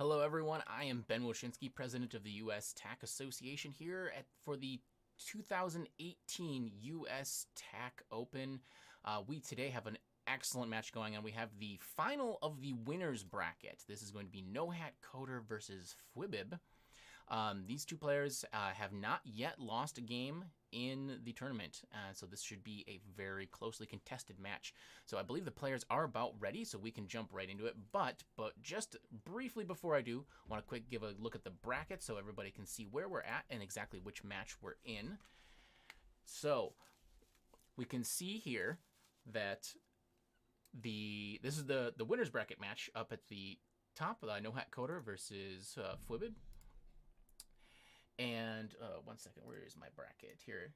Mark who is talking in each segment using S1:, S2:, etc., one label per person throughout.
S1: Hello everyone, I am Ben Woshinski, president of the USTA Association here for the 2018 USTA Open. We today have an excellent match going on. We have the final of the winners bracket. This is going to be NohatCoder versus fwwwwibib. These two players have not yet lost a game in the tournament, so this should be a very closely contested match. So I believe the players are about ready, so we can jump right into it. But just briefly before I do, I want to give a look at the bracket so everybody can see where we're at and exactly which match we're in. So we can see here that this is the winners bracket match up at the top. NohatCoder versus fwwwwibib. And one second, where is my bracket? Here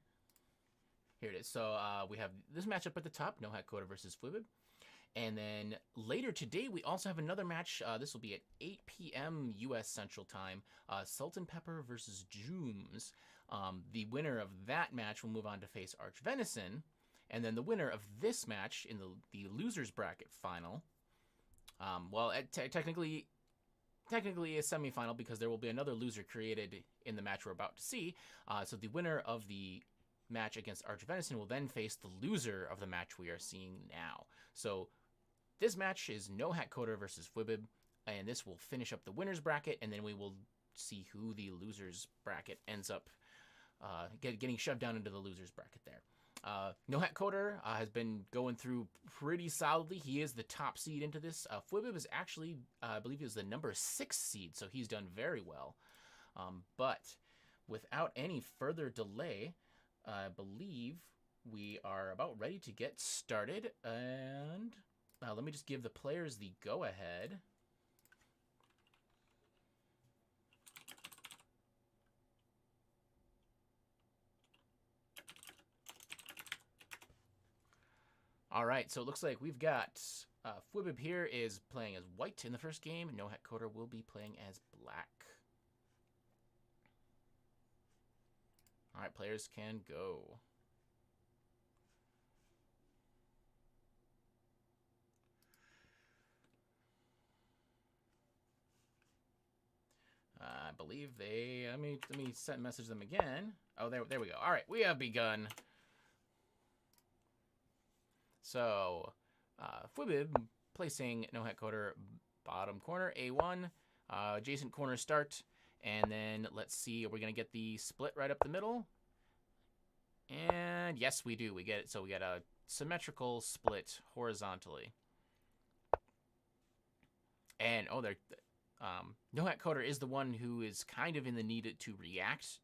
S1: it is. So we have this matchup at the top, NohatCoder versus fwwwwibib. And then later today, we also have another match. This will be at 8 p.m. U.S. Central Time, Salt and Pepper versus Jooms. The winner of that match will move on to face Arch Venison. And then the winner of this match in the losers bracket final, technically a semifinal, because there will be another loser created in the match we're about to see. So the winner of the match against Arch Venison will then face the loser of the match we are seeing now. So this match is NohatCoder versus fwwwwibib, and this will finish up the winners bracket, and then we will see who the losers bracket ends up getting shoved down into the losers bracket there. NohatCoder has been going through pretty solidly. He is the top seed into this. fwwwwibib is actually, I believe he was the number 6 seed, so he's done very well. But without any further delay, I believe we are about ready to get started. And let me just give the players the go-ahead. All right, so it looks like we've got fwwwwibib here is playing as white in the first game. NohatCoder will be playing as black. All right, players can go. I believe they. Let me message them again. Oh, there we go. All right, we have begun. So, fwwwwibib placing NohatCoder bottom corner, A1, adjacent corner start, and then let's see, are we going to get the split right up the middle? And yes, we do. We get it. So we get a symmetrical split horizontally. And, oh, NohatCoder is the one who is kind of in the need to react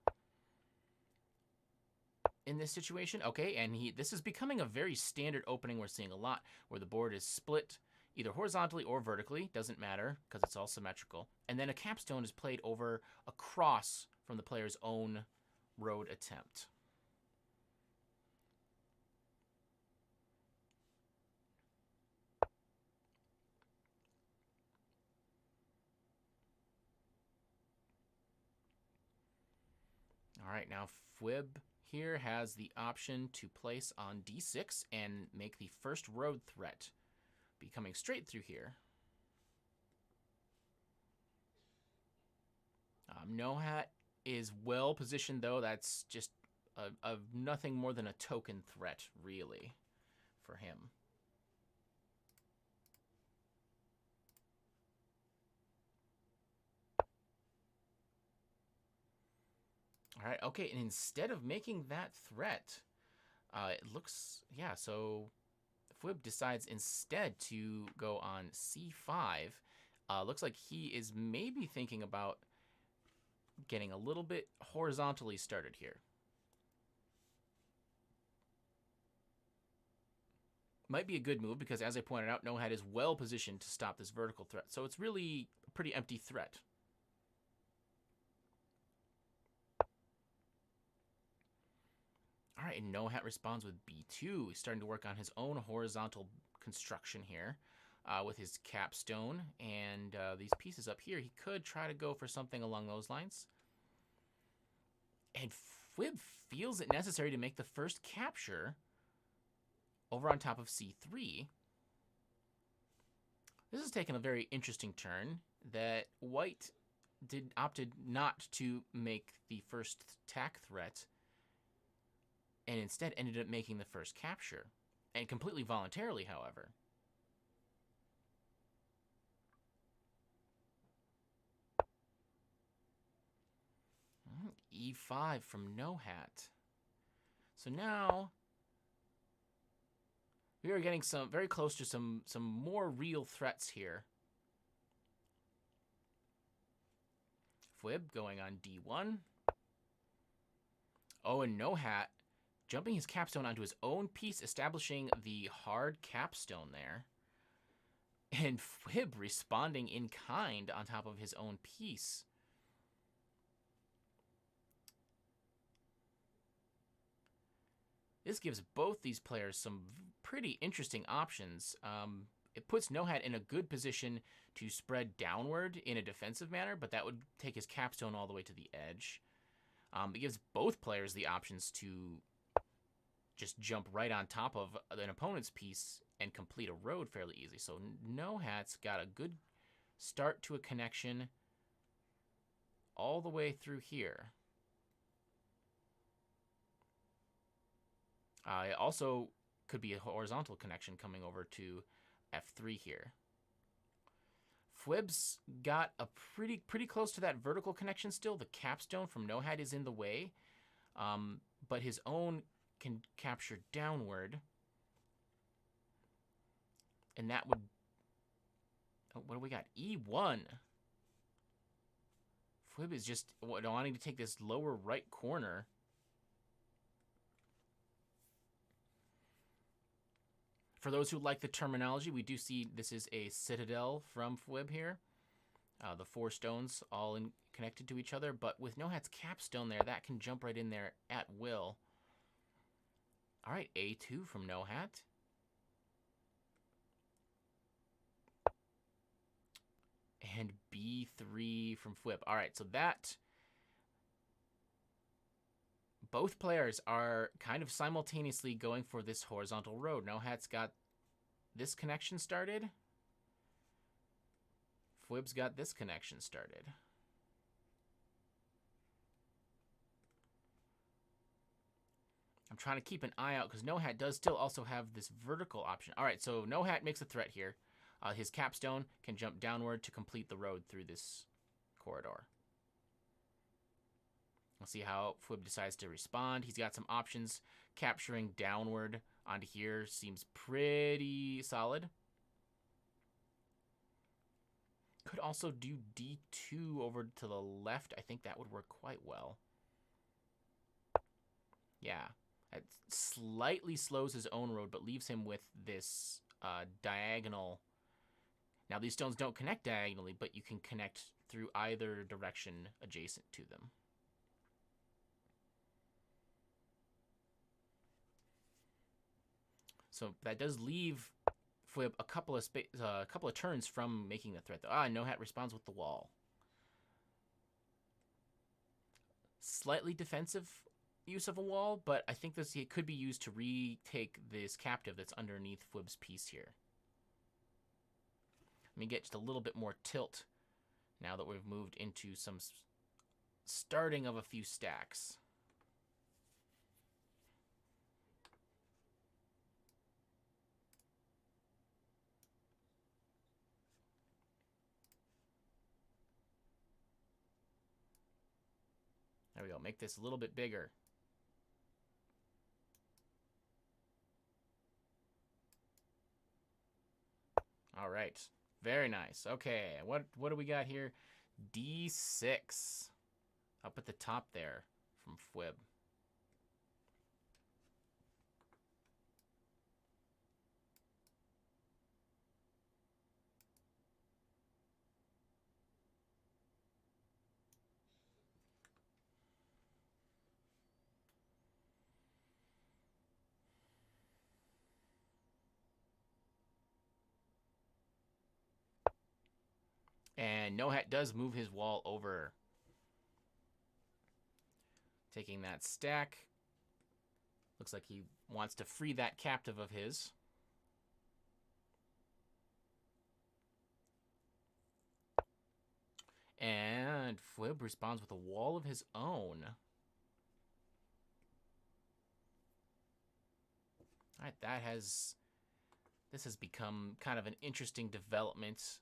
S1: in this situation. Okay, and this is becoming a very standard opening we're seeing a lot, where the board is split either horizontally or vertically, doesn't matter because it's all symmetrical, and then a capstone is played over across from the player's own road attempt. All right, now fwwwwibib here has the option to place on d6 and make the first road threat, be coming straight through here. Nohat is well positioned, though. That's just nothing more than a token threat, really, for him. All right, okay, and instead of making that threat, it looks, yeah, so fwwwwibib decides instead to go on c5. Looks like he is maybe thinking about getting a little bit horizontally started here. Might be a good move because, as I pointed out, Nohat is well positioned to stop this vertical threat, so it's really a pretty empty threat. All right, and Nohat responds with b2. He's starting to work on his own horizontal construction here with his capstone and these pieces up here. He could try to go for something along those lines. And fwwwwibib feels it necessary to make the first capture over on top of c3. This has taken a very interesting turn. that white opted not to make the first attack threat, and instead ended up making the first capture, and completely voluntarily, however. E5 from NoHat. So now we are getting very close to some more real threats here. Fwib going on D1. Oh, and NoHat jumping his capstone onto his own piece, establishing the hard capstone there. And Fwib responding in kind on top of his own piece. This gives both these players some pretty interesting options. It puts NoHat in a good position to spread downward in a defensive manner, but that would take his capstone all the way to the edge. It gives both players the options to just jump right on top of an opponent's piece and complete a road fairly easy. So NoHat's got a good start to a connection all the way through here. It also could be a horizontal connection coming over to F3 here. Fwib's got a pretty close to that vertical connection still. The capstone from NoHat is in the way, but his own can capture downward. And that would... Oh, what do we got? E1. Fwib is just wanting to take this lower right corner. For those who like the terminology, we do see this is a citadel from Fwib here. The 4 stones all connected to each other, but with NoHat's capstone there, that can jump right in there at will. All right, A2 from NoHat. And B3 from Fwib. All right, so that... Both players are kind of simultaneously going for this horizontal road. NoHat's got this connection started. Fwib's got this connection started. I'm trying to keep an eye out because NoHat does still also have this vertical option. All right, so NoHat makes a threat here. His capstone can jump downward to complete the road through this corridor. We'll see how Fwib decides to respond. He's got some options. Capturing downward onto here seems pretty solid. Could also do D2 over to the left. I think that would work quite well. Yeah. It slightly slows his own road, but leaves him with this diagonal. Now, these stones don't connect diagonally, but you can connect through either direction adjacent to them. So that does leave Fwib a couple of turns from making the threat. NoHat responds with the wall. Slightly defensive use of a wall, but I think it could be used to retake this captive that's underneath Fwib's piece here. Let me get just a little bit more tilt now that we've moved into some starting of a few stacks. There we go. Make this a little bit bigger. All right. Very nice. Okay. What do we got here? D6. Up at the top there from Fwib. And NoHat does move his wall over. Taking that stack. Looks like he wants to free that captive of his. And fwwwwwib responds with a wall of his own. All right, this has become kind of an interesting development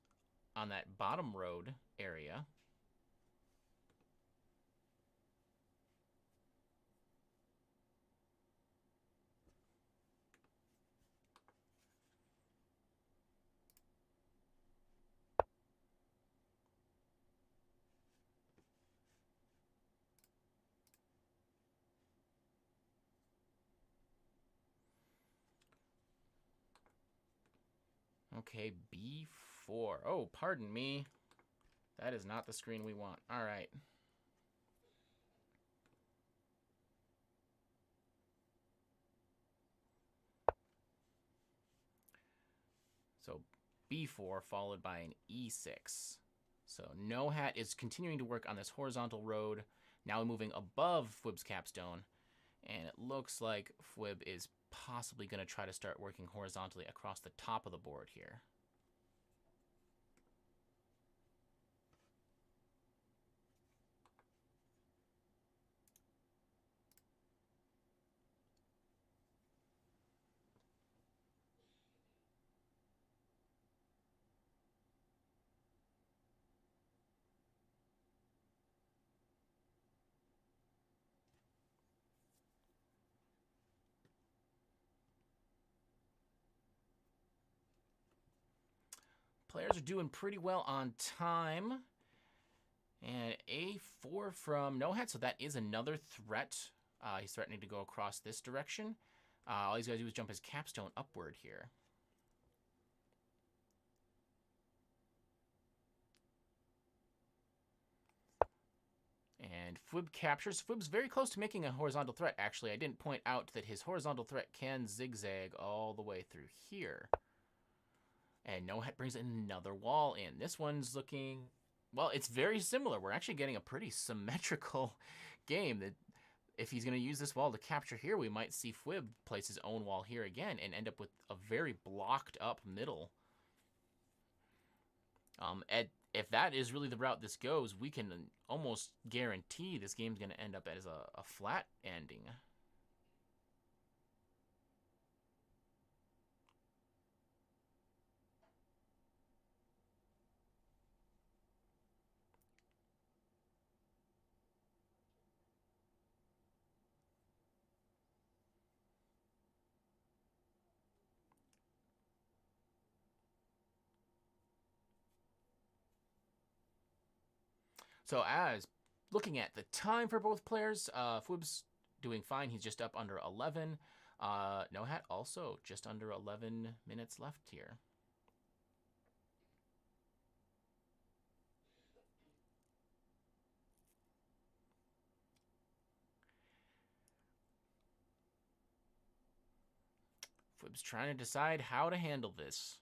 S1: on that bottom road area. Okay, B4. Oh, pardon me. That is not the screen we want. All right. So B4 followed by an E6. So Nohat is continuing to work on this horizontal road, now moving above fwwwwwib's capstone, and it looks like fwwwwwib is possibly going to try to start working horizontally across the top of the board here. Players are doing pretty well on time. And A4 from Nohat, so that is another threat. He's threatening to go across this direction. All he's got to do is jump his capstone upward here. And fwwwwwib captures. fwwwwwib's very close to making a horizontal threat, actually. I didn't point out that his horizontal threat can zigzag all the way through here. And Nohat brings another wall in. This one's looking... Well, it's very similar. We're actually getting a pretty symmetrical game. That if he's going to use this wall to capture here, we might see fwwwwwib place his own wall here again and end up with a very blocked up middle. If that is really the route this goes, we can almost guarantee this game's going to end up as a flat ending. So as looking at the time for both players, fwwwwwib's doing fine. He's just up under 11. Nohat also just under 11 minutes left here. fwwwwwib's trying to decide how to handle this.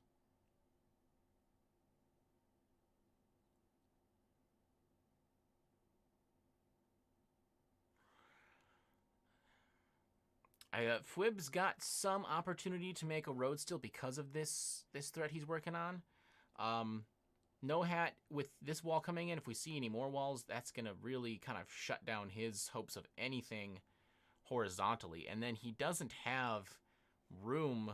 S1: fwwwwwib's got some opportunity to make a road still because of this threat he's working on. Nohat, with this wall coming in, if we see any more walls, that's going to really kind of shut down his hopes of anything horizontally. And then he doesn't have room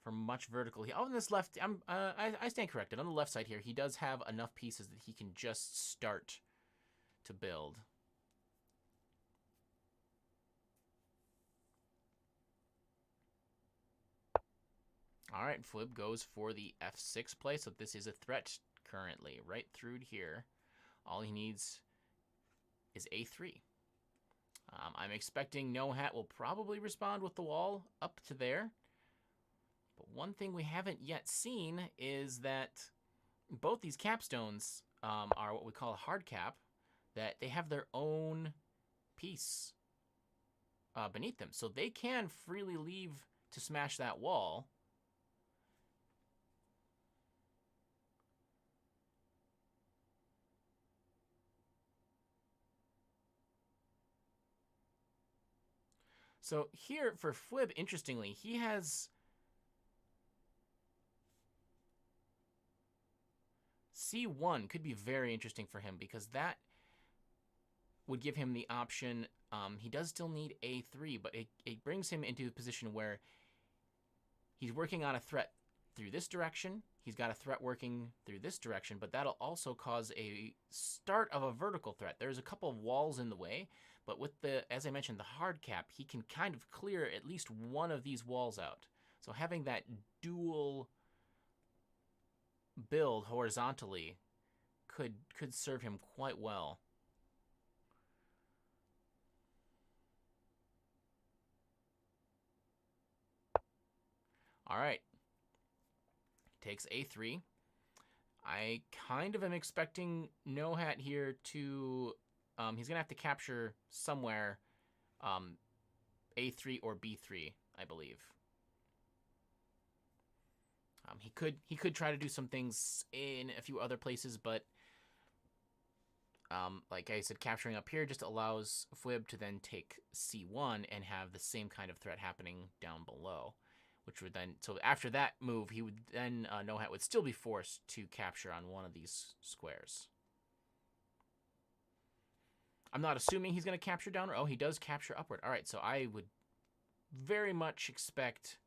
S1: for much vertical. On this left, I stand corrected. On the left side here, he does have enough pieces that he can just start to build. All right, fwwwwwib goes for the F6 play, so this is a threat currently, right through here. All he needs is A3. I'm expecting Nohat will probably respond with the wall up to there. But one thing we haven't yet seen is that both these capstones are what we call a hard cap, that they have their own piece beneath them. So they can freely leave to smash that wall. So here for fwwwwwib, interestingly, he has C1 could be very interesting for him because that would give him the option. He does still need A3, but it brings him into a position where he's working on a threat through this direction. He's got a threat working through this direction, but that'll also cause a start of a vertical threat. There's a couple of walls in the way, but with the, as I mentioned, the hard cap, he can kind of clear at least one of these walls out. So having that dual build horizontally could serve him quite well. All right. Takes A3. I kind of am expecting Nohat here to... he's going to have to capture somewhere A3 or B3, I believe. He could try to do some things in a few other places, but like I said, capturing up here just allows fwwwwwibib to then take C1 and have the same kind of threat happening down below. Which would then, so after that move, he would then, Nohat would still be forced to capture on one of these squares. I'm not assuming he's going to capture down. Oh, he does capture upward. All right, so I would very much expect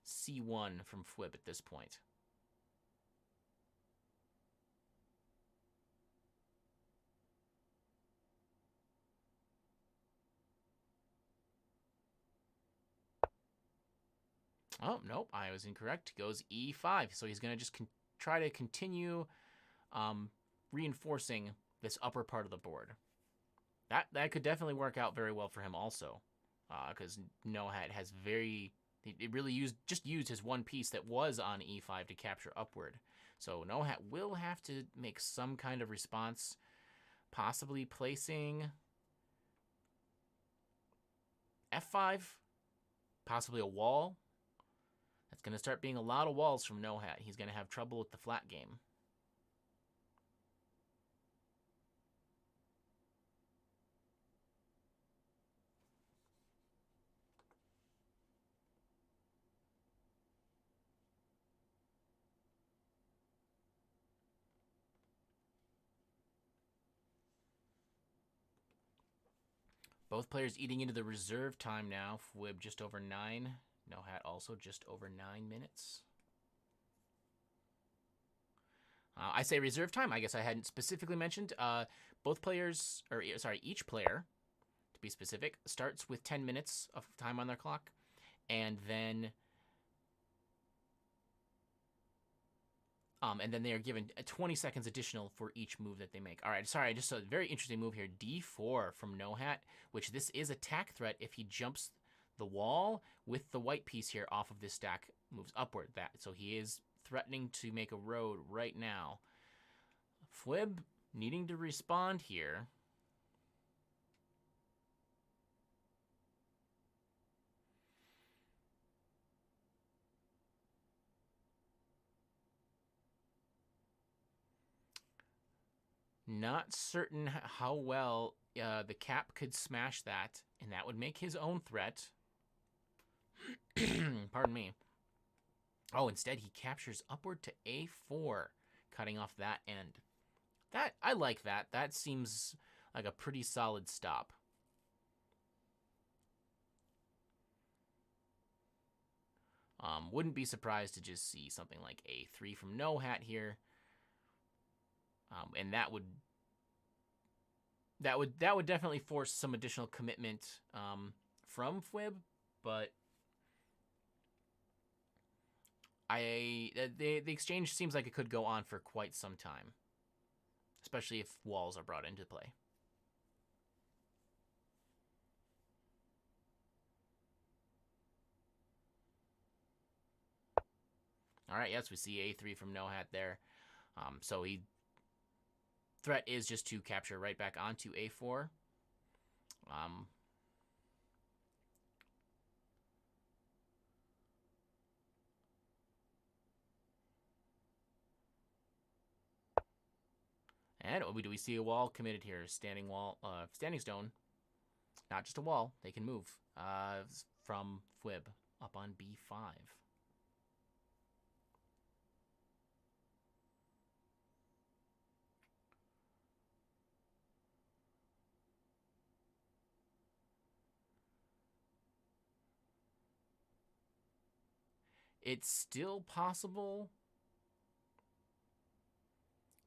S1: C1 from fwwwwwibib at this point. Oh, nope, I was incorrect. Goes E5. So he's going to just try to continue reinforcing this upper part of the board. That could definitely work out very well for him also. Because Nohat has it really just used his one piece that was on E5 to capture upward. So Nohat will have to make some kind of response, possibly placing F5, possibly a wall. That's going to start being a lot of walls from Nohat. He's going to have trouble with the flat game. Both players eating into the reserve time now. fwwwwwibib just over 9. Nohat also just over 9 minutes. I say reserve time. I guess I hadn't specifically mentioned. Both players, or sorry, each player, to be specific, starts with 10 minutes of time on their clock, and then they are given 20 seconds additional for each move that they make. All right, sorry, I just saw a very interesting move here. D4 from Nohat, which this is attack threat if he jumps the wall with the white piece here off of this stack, moves upward. So he is threatening to make a road right now. fwwwwwibib needing to respond here. Not certain how well the cap could smash that, and that would make his own threat. Pardon me. Oh, instead he captures upward to A4, cutting off that end. I like that. That seems like a pretty solid stop. Wouldn't be surprised to just see something like A3 from Nohat here. And that would definitely force some additional commitment from fwwwwwibib, but the exchange seems like it could go on for quite some time, especially if walls are brought into play. All right, yes, we see A3 from Nohat there. So he threat is just to capture right back onto A4. And do we see a wall committed here? Standing wall, standing stone. Not just a wall. They can move from fwwwwwibib up on B5. It's still possible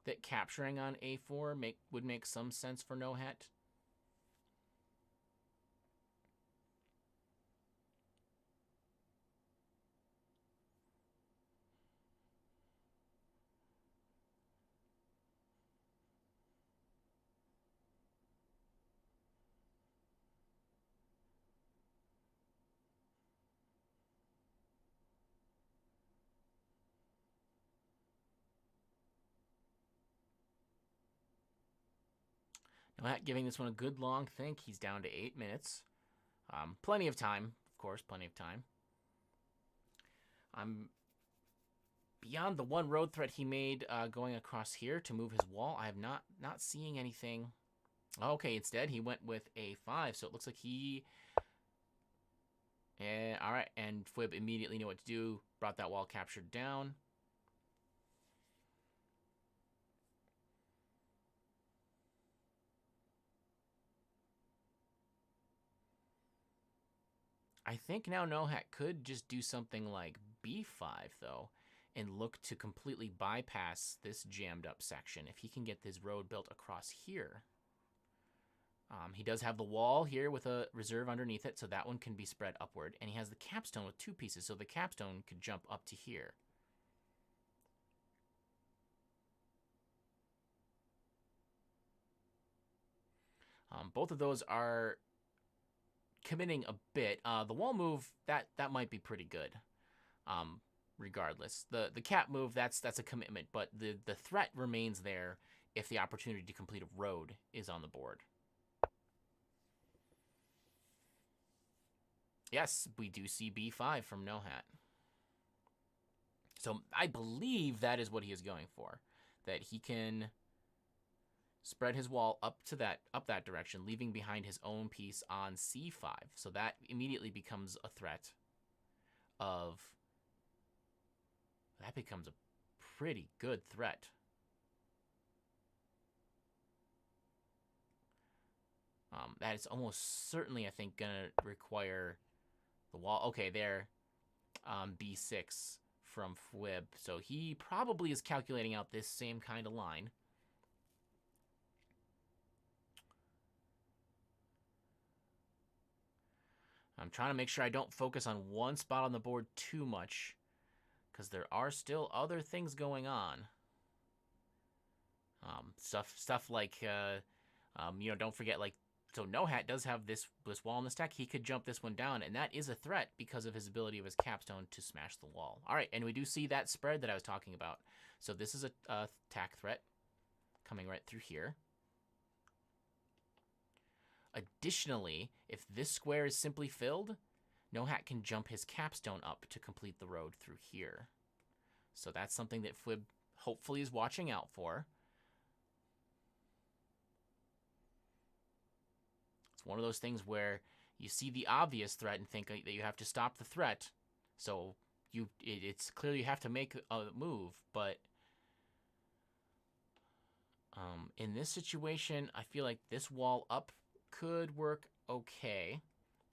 S1: that capturing on a4 would make some sense for Nohat. Nohat giving this one a good long think. He's down to 8 minutes. Plenty of time, of course, plenty of time. I'm beyond the one road threat he made going across here to move his wall. I have not seeing anything. Okay, instead he went with a5, so it looks like he... all right, and fwib immediately knew what to do. Brought that wall captured down. I think now Nohat could just do something like b5, though, and look to completely bypass this jammed up section if he can get this road built across here. He does have the wall here with a reserve underneath it, so that one can be spread upward. And he has the capstone with 2 pieces, so the capstone could jump up to here. Both of those are committing a bit. The wall move, that might be pretty good. Regardless, the cap move, that's a commitment, but the threat remains there if the opportunity to complete a road is on the board. Yes, we do see b5 from Nohat. So I believe that is what he is going for, that he can spread his wall up that direction, leaving behind his own piece on c5. So that immediately becomes a threat of... That becomes a pretty good threat. That is almost certainly, I think, going to require the wall. Okay, there, b6 from fwib. So he probably is calculating out this same kind of line. I'm trying to make sure I don't focus on one spot on the board too much, because there are still other things going on. Stuff like, you know, don't forget, like, so Nohat does have this wall in the stack. He could jump this one down, and that is a threat because of his ability of his capstone to smash the wall. All right, and we do see that spread that I was talking about. So this is a attack threat coming right through here. Additionally, if this square is simply filled, Nohat can jump his capstone up to complete the road through here. So that's something that fwib hopefully is watching out for. It's one of those things where you see the obvious threat and think that you have to stop the threat. So it's clear you have to make a move, but in this situation, I feel like this wall up could work okay.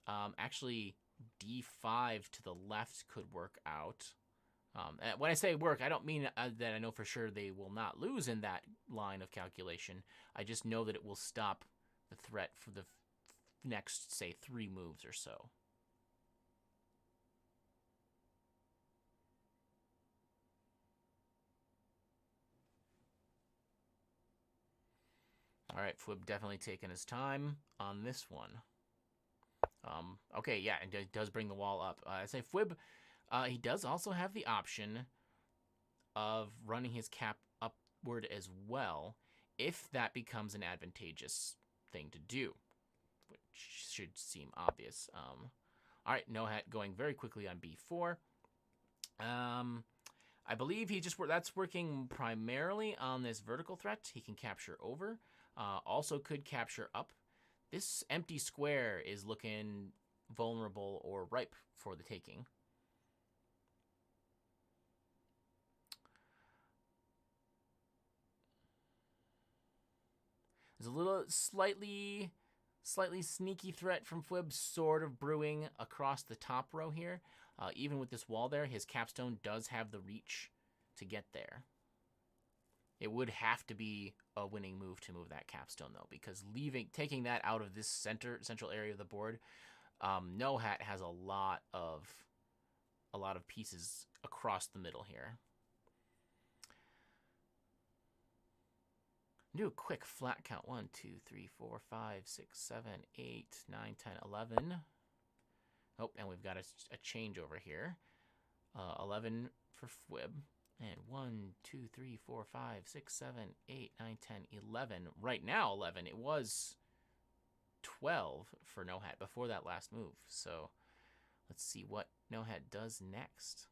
S1: Actually, d5 to the left could work out. When I say work, I don't mean that I know for sure they will not lose in that line of calculation. I just know that it will stop the threat for the next, say, 3 moves or so. All right, fwib definitely taking his time on this one. Okay, yeah, it does bring the wall up. I say fwib, he does also have the option of running his cap upward as well, if that becomes an advantageous thing to do, which should seem obvious. All right, Nohat going very quickly on b4. I believe that's working primarily on this vertical threat. He can capture over. Also could capture up. This empty square is looking vulnerable or ripe for the taking. There's a little slightly sneaky threat from fwib sort of brewing across the top row here. Even with this wall there, his capstone does have the reach to get there. It would have to be a winning move to move that capstone, though, because taking that out of this central area of the board, Nohat has a lot of pieces across the middle here. Do a quick flat count. 1, 2, 3, 4, 5, 6, 7, 8, 9, 10, 11. Oh, and we've got a change over here. 11 for Fwib. And 1, 2, 3, 4, 5, 6, 7, 8, 9, 10, 11. Right now, 11. It was 12 for Nohat before that last move. So let's see what Nohat does next.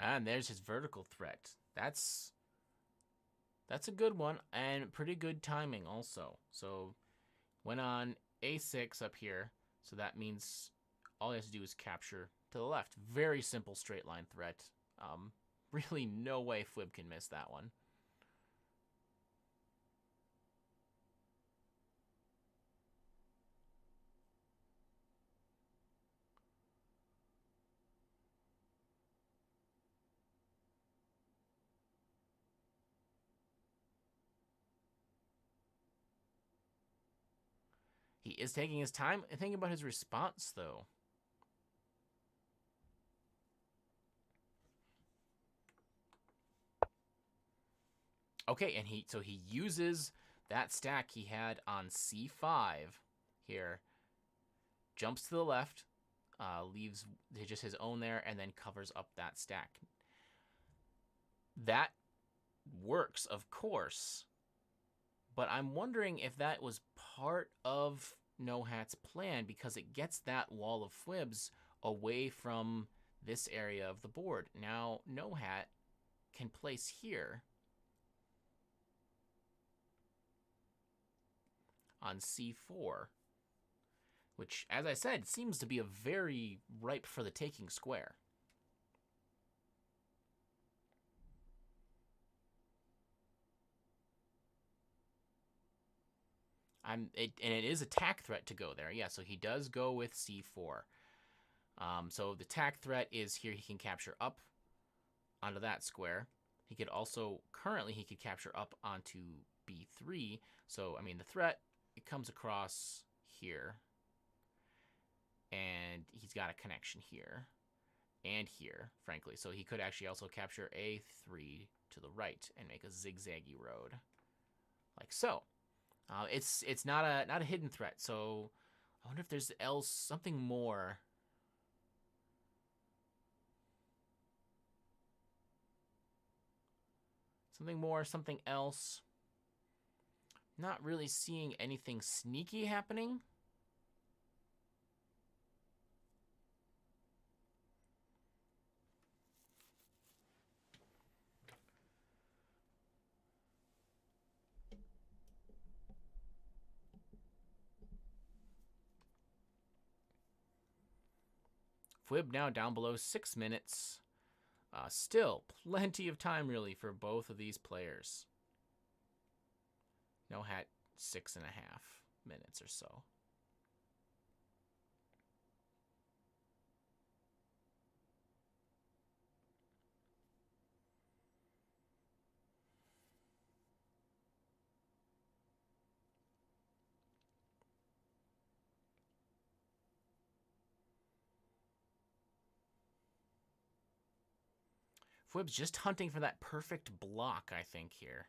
S1: And there's his vertical threat. That's a good one, and pretty good timing also. So went on A6 up here, so that means all he has to do is capture to the left. Very simple straight line threat. Really no way Fwib can miss that one. He is taking his time. Think about his response, though. Okay, and he uses that stack he had on C5 here. Jumps to the left, leaves just his own there, and then covers up that stack. That works, of course. But I'm wondering if that was part of Nohat's plan, because it gets that wall of Fwibs away from this area of the board. Now, Nohat can place here on C4, which, as I said, seems to be a very ripe for the taking square. And it is a tack threat to go there. Yeah, so he does go with C4. So the tack threat is here. He can capture up onto that square. He could also, currently, he could capture up onto B3. So, I mean, the threat, it comes across here. And he's got a connection here and here, frankly. So he could actually also capture A3 to the right and make a zigzaggy road, like so. It's not a hidden threat, so I wonder if there's something more. Something else. Not really seeing anything sneaky happening. Fwib now down below 6 minutes. Still plenty of time, really, for both of these players. Nohat 6.5 minutes or so. Fwib's just hunting for that perfect block, I think, here.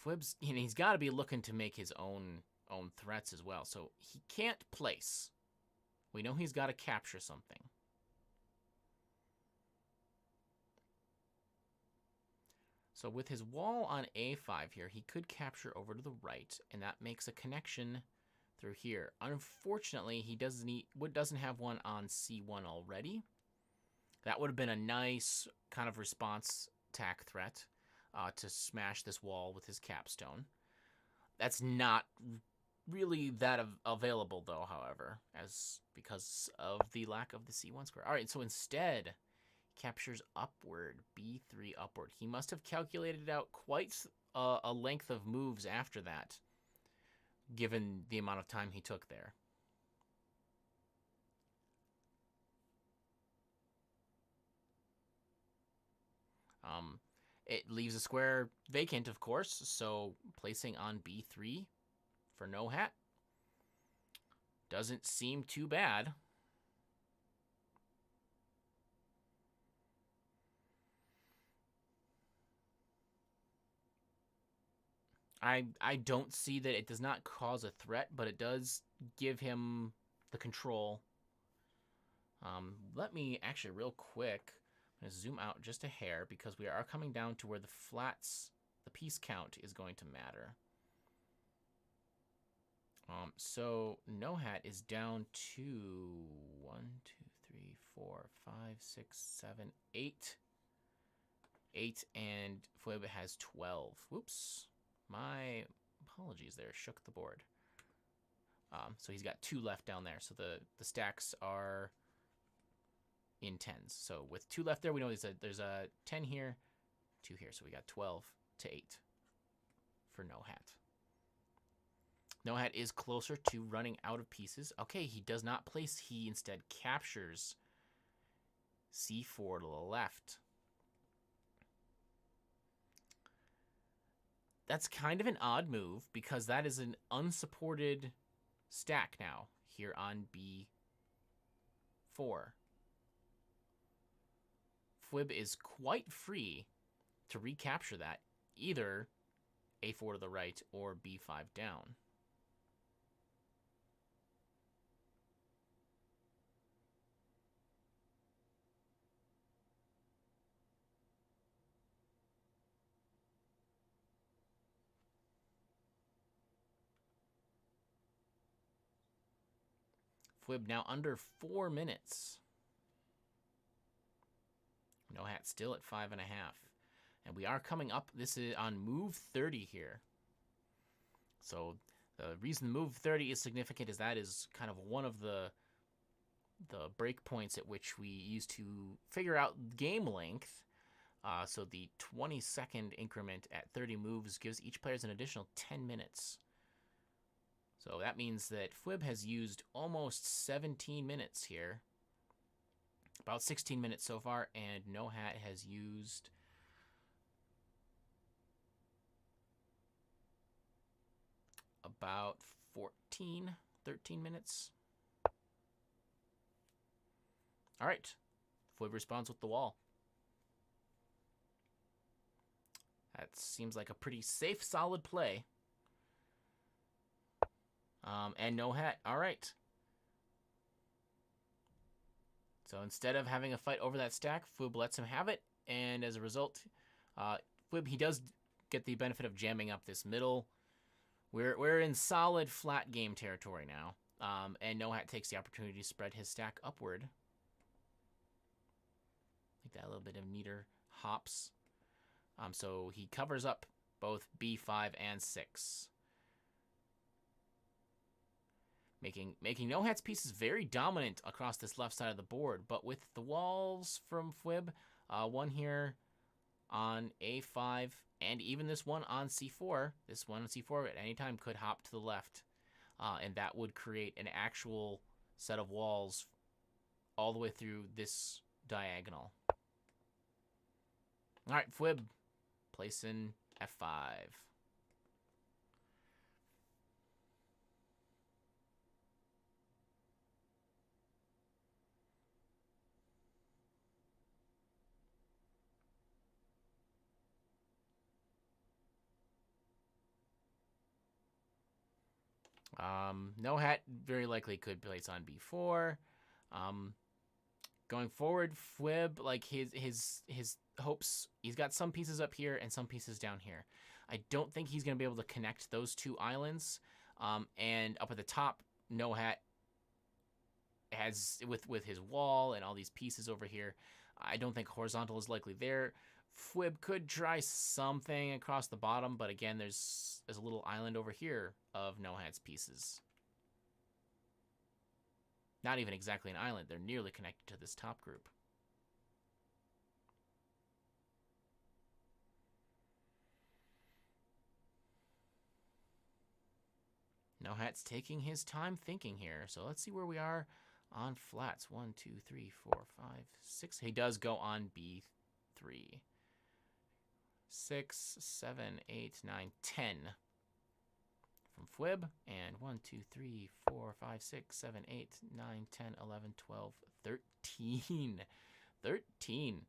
S1: Fwib's, he's got to be looking to make his own threats as well. So he can't place. We know he's got to capture something. So with his wall on A5 here, he could capture over to the right, and that makes a connection through here. Unfortunately, he doesn't have one on C1 already. That would have been a nice kind of response tack threat. to smash this wall with his capstone. That's not really that available, though, however, because of the lack of the C1 square. All right, so instead, captures upward, B3 upward. He must have calculated out quite a length of moves after that, given the amount of time he took there. It leaves a square vacant, of course, so placing on B3 for Nohat doesn't seem too bad. I don't see that it does not cause a threat, but it does give him the control. Let me actually real quick, I'm going to zoom out just a hair because we are coming down to where the flats, the piece count is going to matter. So Nohat is down to 1, 2, 3, 4, 5, 6, 7, 8. 8, and fwwwwwibib has 12. Whoops. My apologies there. Shook the board. So he's got 2 left down there. So the stacks are in tens. So with 2 left there, we know there's a 10 here, 2 here. So we got 12 to 8 for Nohat. Nohat is closer to running out of pieces. Okay, he does not place. He instead captures C4 to the left. That's kind of an odd move because that is an unsupported stack now here on B4. fwwwwwibib is quite free to recapture that, either A4 to the right or B5 down. fwwwwwibib now under 4 minutes. Nohat still at 5.5. And we are coming up. This is on move 30 here. So the reason move 30 is significant is that is kind of one of the breakpoints at which we use to figure out game length. So the 20-second increment at 30 moves gives each player an additional 10 minutes. So that means that fwwwwwibib has used almost 17 minutes here. About 16 minutes so far, and Nohat has used about 13 minutes. All right, fwwwwwibib responds with the wall. That seems like a pretty safe, solid play. And Nohat, all right. So instead of having a fight over that stack, fwwwwwibib lets him have it, and as a result, fwwwwwibib, he does get the benefit of jamming up this middle. We're in solid flat game territory now, and Nohat takes the opportunity to spread his stack upward. Make that a little bit of neater hops. So he covers up both B5 and 6. Making Nohat's pieces very dominant across this left side of the board, but with the walls from fwwwwwibib, one here on A5, and even this one on C4, at any time could hop to the left, and that would create an actual set of walls all the way through this diagonal. All right, fwwwwwibib, place in F5. Nohat very likely could place on B4. Going forward, fwwwwwibib, like his hopes, he's got some pieces up here and some pieces down here. I don't think he's going to be able to connect those 2 islands. And up at the top, Nohat has, with his wall and all these pieces over here, I don't think horizontal is likely there. Fwib could try something across the bottom, but again, there's a little island over here of NohatCoder's pieces. Not even exactly an island. They're nearly connected to this top group. NohatCoder's taking his time thinking here. So let's see where we are on flats. 1, 2, 3, 4, 5, 6. He does go on B3. 6, 7, 8, 9, 10 from Fwib. And 1, 2, 3, 4, 5, 6, 7, 8, 9, 10, 11, 12, 13. 13.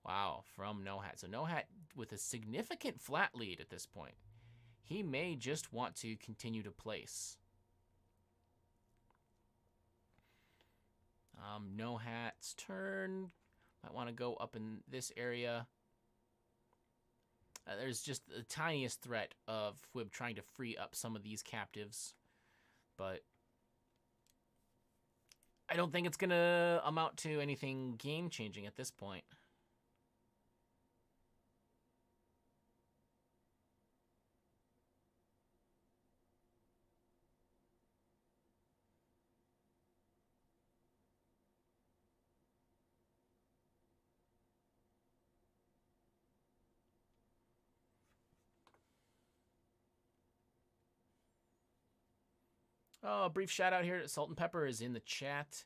S1: Wow, from NohatCoder. So NohatCoder with a significant flat lead at this point. He may just want to continue to place. NohatCoder's turn. Might want to go up in this area. There's just the tiniest threat of Fwib trying to free up some of these captives. But I don't think it's going to amount to anything game-changing at this point. Oh, a brief shout out here. Salt and Pepper is in the chat.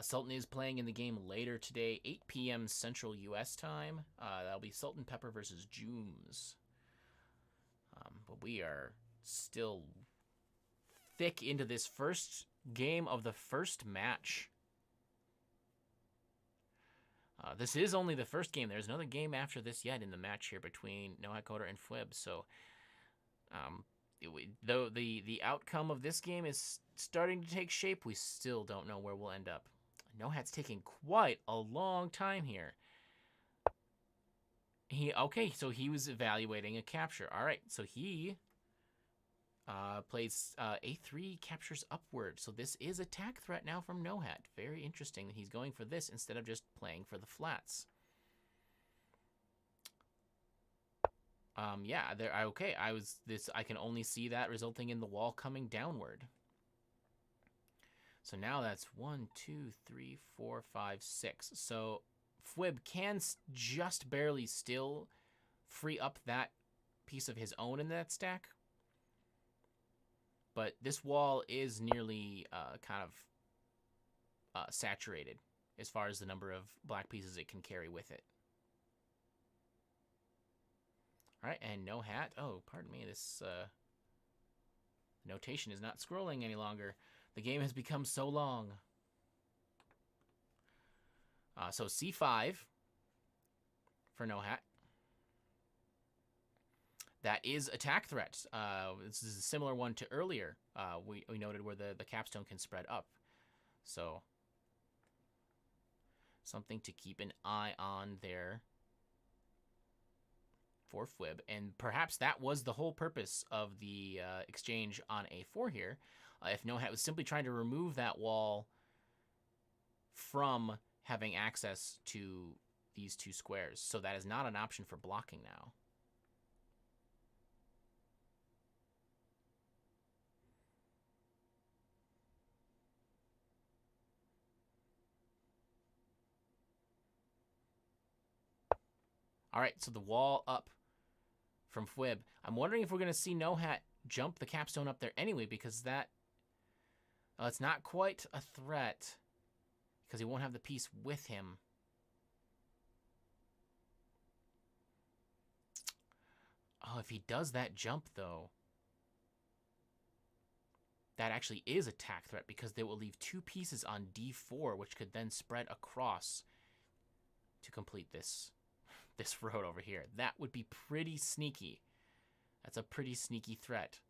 S1: Sultan is playing in the game later today, 8 p.m. Central U.S. time. That'll be Salt and Pepper versus Jooms. But we are still thick into this first game of the first match. This is only the first game. There's another game after this yet in the match here between NohatCoder and Fwib. So, though the outcome of this game is starting to take shape, we still don't know where we'll end up. NohatCoder's taking quite a long time here. So he was evaluating a capture. All right, so he plays A3, captures upward. So this is attack threat now from NohatCoder. Very interesting that he's going for this instead of just playing for the flats. Yeah, okay. I can only see that resulting in the wall coming downward. So now that's 1, 2, 3, 4, 5, 6. So Fwib can just barely still free up that piece of his own in that stack. But this wall is nearly kind of saturated as far as the number of black pieces it can carry with it. All right, and NohatCoder. Oh, pardon me. This notation is not scrolling any longer. The game has become so long. So C5 for NohatCoder. That is attack threat. This is a similar one to earlier. We noted where the capstone can spread up. So something to keep an eye on there for Fwib. And perhaps that was the whole purpose of the exchange on A4 here. If NohatCoder was simply trying to remove that wall from having access to these two squares. So that is not an option for blocking now. All right, so the wall up from Fwib. I'm wondering if we're going to see NohatCoder jump the capstone up there anyway, because that it's not quite a threat because he won't have the piece with him. Oh, if he does that jump, though, that actually is attack threat because they will leave two pieces on D4, which could then spread across to complete this road over here. That would be pretty sneaky. That's a pretty sneaky threat.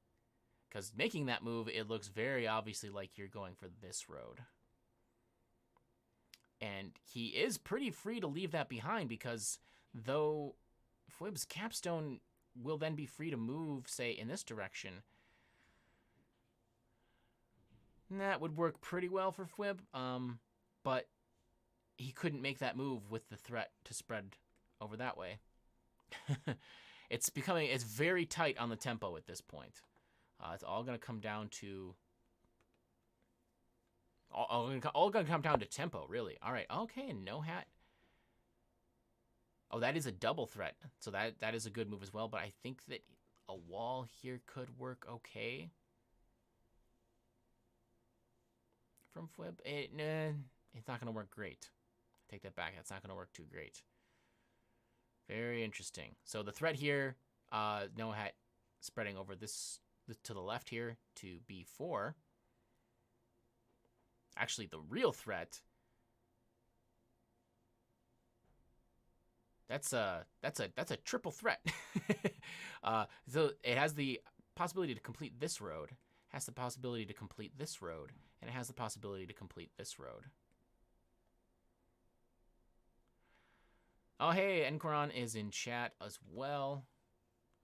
S1: Because making that move, it looks very obviously like you're going for this road. And he is pretty free to leave that behind because though Fwib's capstone will then be free to move, say, in this direction, that would work pretty well for Fwib. But he couldn't make that move with the threat to spread over that way. It's very tight on the tempo at this point. It's all going to come down to all going to come down to tempo, really. All right. Okay, and Nohat. Oh, that is a double threat. So that is a good move as well, but I think that a wall here could work okay. From Fwib. It's not going to work great. Take that back. That's not going to work too great. Very interesting. So the threat here, Nohat spreading over this to the left here to B4. Actually, the real threat. That's a triple threat. So it has the possibility to complete this road, has the possibility to complete this road, and it has the possibility to complete this road. Oh, hey, Encoron is in chat as well.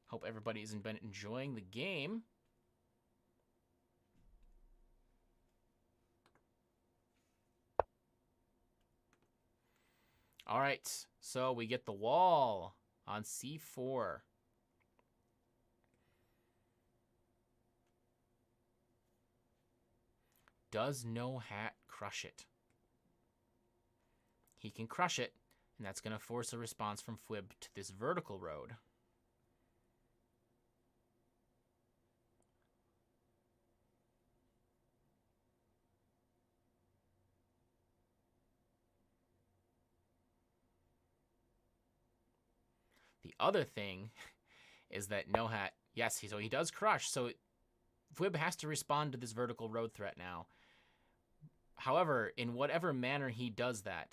S1: Hope everybody's been enjoying the game. All right, so we get the wall on C4. Does Nohat crush it? He can crush it, and that's going to force a response from Fwib to this vertical road. The other thing is that Nohat, yes, so he does crush, so Fwib has to respond to this vertical road threat now. However, in whatever manner he does that,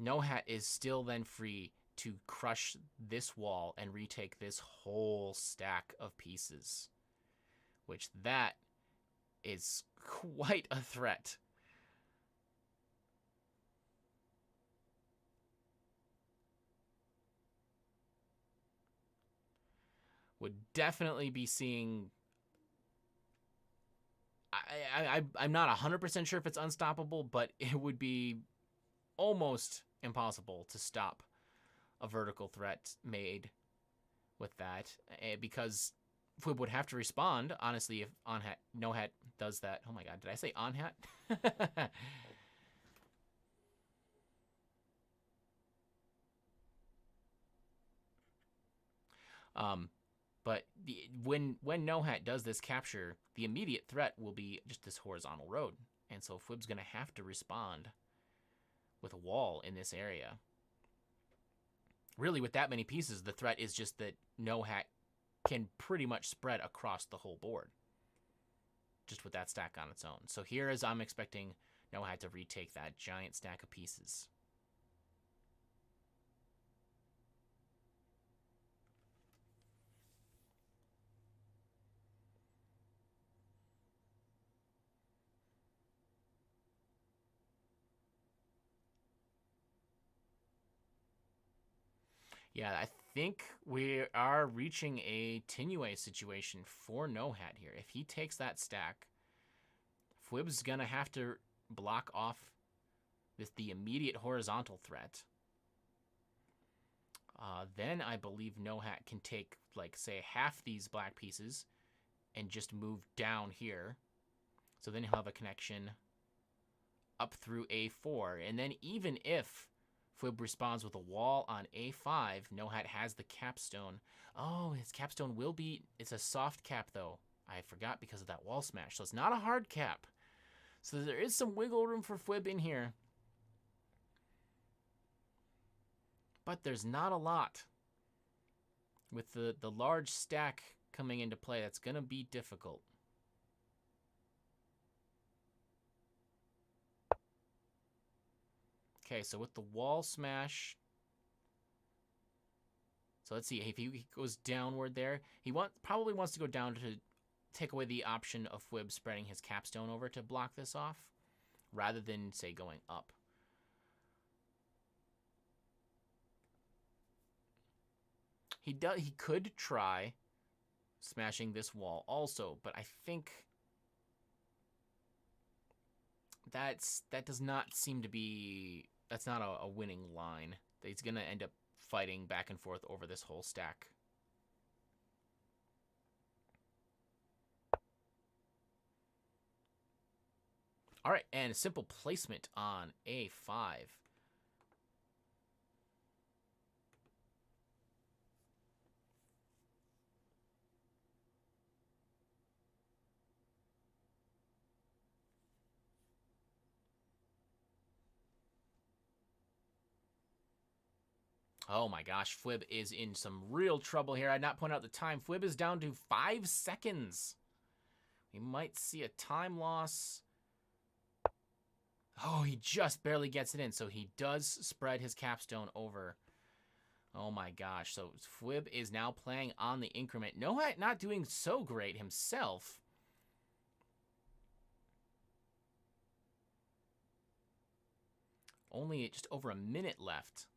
S1: Nohat is still then free to crush this wall and retake this whole stack of pieces, which that is quite a threat. Would definitely be seeing... I'm not 100% sure if it's unstoppable, but it would be almost impossible to stop a vertical threat made with that, because Fwib would have to respond, honestly, if Nohat does that. Oh my god, did I say Onhat? But when Nohat does this capture, the immediate threat will be just this horizontal road. And so Fwib's going to have to respond with a wall in this area. Really, with that many pieces, the threat is just that Nohat can pretty much spread across the whole board, just with that stack on its own. So here is I'm expecting Nohat to retake that giant stack of pieces. Yeah, I think we are reaching a Tinue situation for Nohat here. If he takes that stack, Fwib's going to have to block off the immediate horizontal threat. Then I believe Nohat can take, like, say, half these black pieces and just move down here. So then he'll have a connection up through A4. And then even if Fwib responds with a wall on A5, Nohat has the capstone. Oh, his capstone will be... It's a soft cap, though. I forgot because of that wall smash. So it's not a hard cap. So there is some wiggle room for Fwib in here. But there's not a lot. With the large stack coming into play, that's going to be difficult. Okay, so with the wall smash... So let's see, if he goes downward there, he probably wants to go down to take away the option of Fwib spreading his capstone over to block this off, rather than, say, going up. He could try smashing this wall also, but I think that does not seem to be... That's not a winning line. He's going to end up fighting back and forth over this whole stack. All right, and a simple placement on A5. Oh my gosh, fwww is in some real trouble here. I did not point out the time. fwww is down to 5 seconds. We might see a time loss. Oh, he just barely gets it in, so he does spread his capstone over. Oh my gosh, so fwww is now playing on the increment. Nohat not doing so great himself. Only just over a minute left.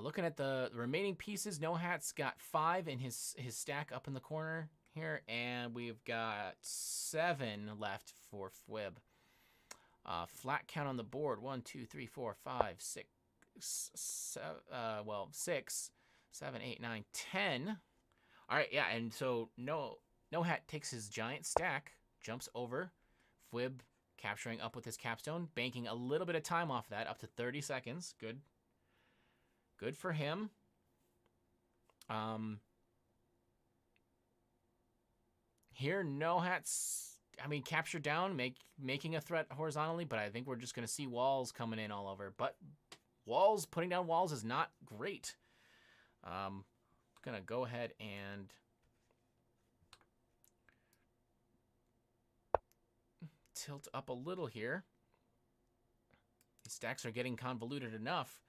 S1: Looking at the remaining pieces, Nohat's got 5 in his stack up in the corner here, and we've got 7 left for fwww. Flat count on the board: 1, 2, 3, 4, 5, 6, 6, 7, 8, 9, 10. All right, yeah, and so Nohat takes his giant stack, jumps over, fwww capturing up with his capstone, banking a little bit of time off that, up to 30 seconds. Good. Good for him. Here, Nohat's, capture down, making a threat horizontally, but I think we're just going to see walls coming in all over. But putting down walls is not great. Going to go ahead and tilt up a little here. These stacks are getting convoluted enough.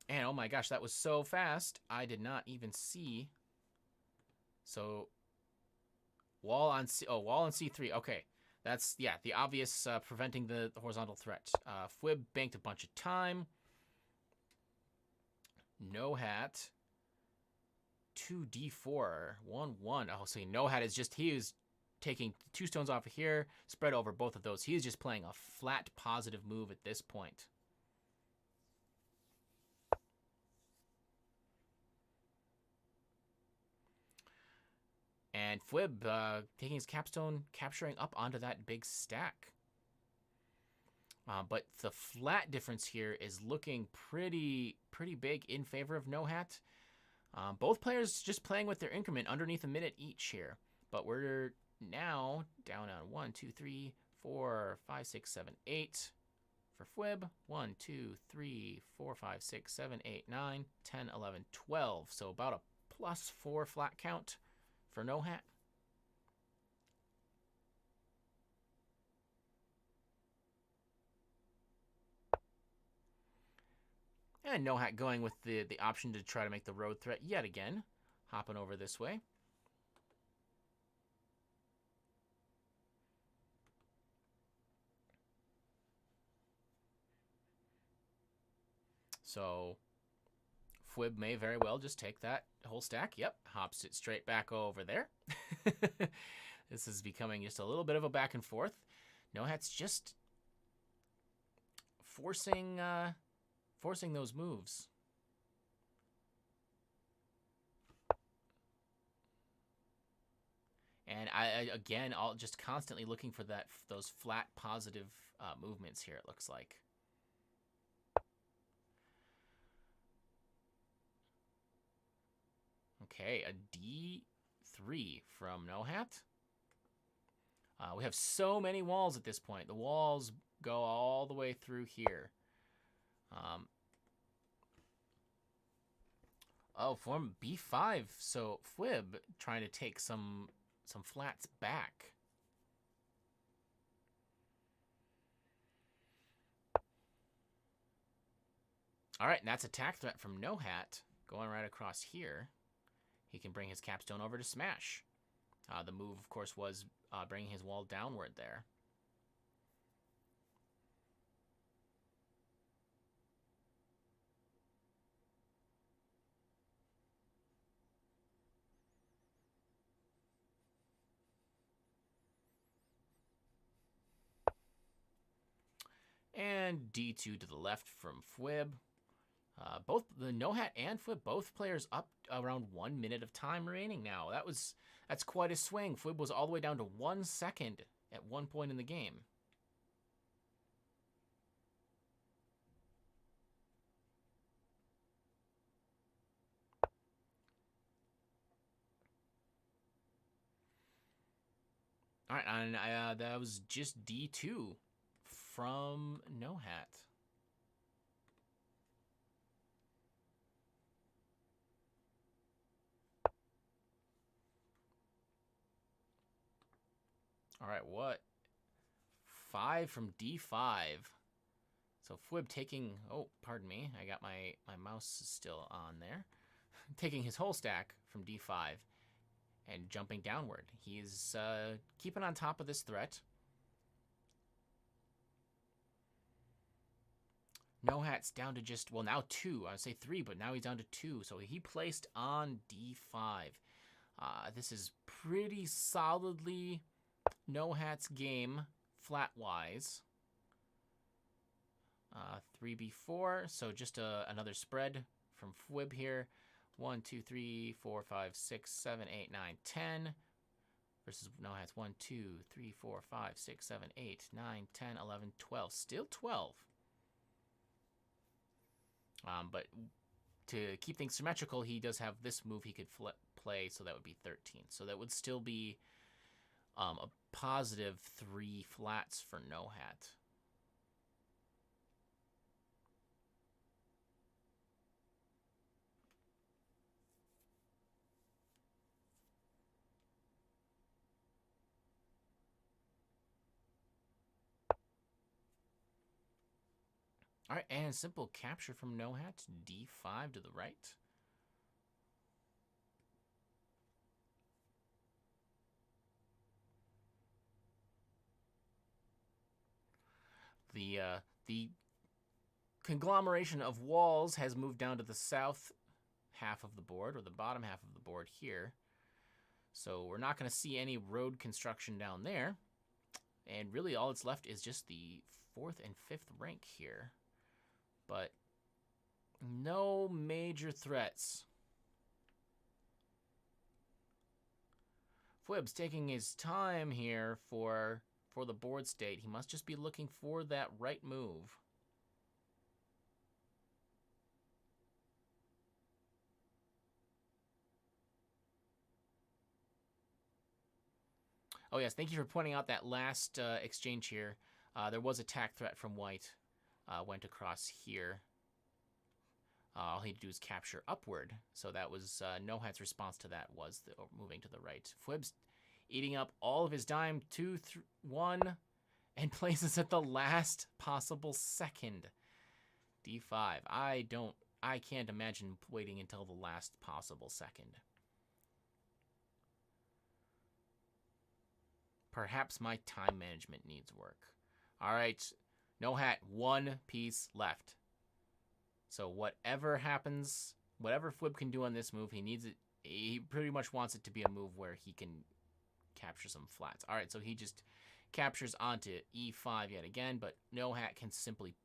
S1: And oh my gosh, that was so fast. I did not even see. So wall on C3. Okay. That's, yeah, the obvious preventing the horizontal threat. fwww banked a bunch of time. Nohat 2d4 1-1. Oh, so Nohat is just, he is taking 2 stones off of here, spread over both of those. He is just playing a flat positive move at this point. And fwww taking his capstone, capturing up onto that big stack. But the flat difference here is looking pretty big in favor of Nohat. Both players just playing with their increment underneath a minute each here. But we're now down on 1, 2, 3, 4, 5, 6, 7, 8 for fwww. 1, 2, 3, 4, 5, 6, 7, 8, 9, 10, 11, 12. So about a +4 flat count for Nohat. And Nohat going with the option to try to make the road threat yet again. Hopping over this way. So fwww may very well just take that whole stack. Yep, hops it straight back over there. This is becoming just a little bit of a back and forth. Nohat's just forcing those moves. And again, I'll just constantly looking for those flat positive movements here, it looks like. Okay, a D3 from Nohat. We have so many walls at this point. The walls go all the way through here. Oh, form B5. So fwww trying to take some flats back. All right, and that's attack threat from Nohat going right across here. He can bring his capstone over to smash. The move, of course, was bringing his wall downward there. And D2 to the left from fwib. Both the NoHat and fwib, both players up around 1 minute of time remaining now. That's quite a swing. Fwib was all the way down to 1 second at one point in the game. All right, and that was just D2 from NoHat. All right, what? 5 from D5. So fwib taking, oh, pardon me, I got my mouse still on there. Taking his whole stack from D5 and jumping downward. He's keeping on top of this threat. NoHat's down to just, well, now 2. I would say 3, but now he's down to 2. So he placed on D5. This is pretty solidly NoHat's game, flat-wise. 3b4, so just another spread from fwib here. 1, 2, 3, 4, 5, 6, 7, 8, 9, 10. Versus NoHat's 1, 2, 3, 4, 5, 6, 7, 8, 9, 10, 11, 12. Still 12. But to keep things symmetrical, he does have this move he could play, so that would be 13. So that would still be a positive 3 flats for NoHat. All right, and a simple capture from NoHat, D5 to the right. The conglomeration of walls has moved down to the south half of the board, or the bottom half of the board here. So we're not going to see any road construction down there. And really all that's left is just the 4th and 5th rank here. But no major threats. fwib's taking his time here for the board state. He must just be looking for that right move. Oh yes, thank you for pointing out that last exchange here. There was attack threat from white. Went across here. All he had to do is capture upward. So that was NoHat's response to that was moving to the right. fwib's eating up all of his dime, 2, 1, and places at the last possible second. D5. I can't imagine waiting until the last possible second. Perhaps my time management needs work. All right, NoHat, 1 piece left. So whatever happens, whatever fwib can do on this move, he needs it. He pretty much wants it to be a move where he can capture some flats. All right, so he just captures onto E5 yet again, but NoHat could simply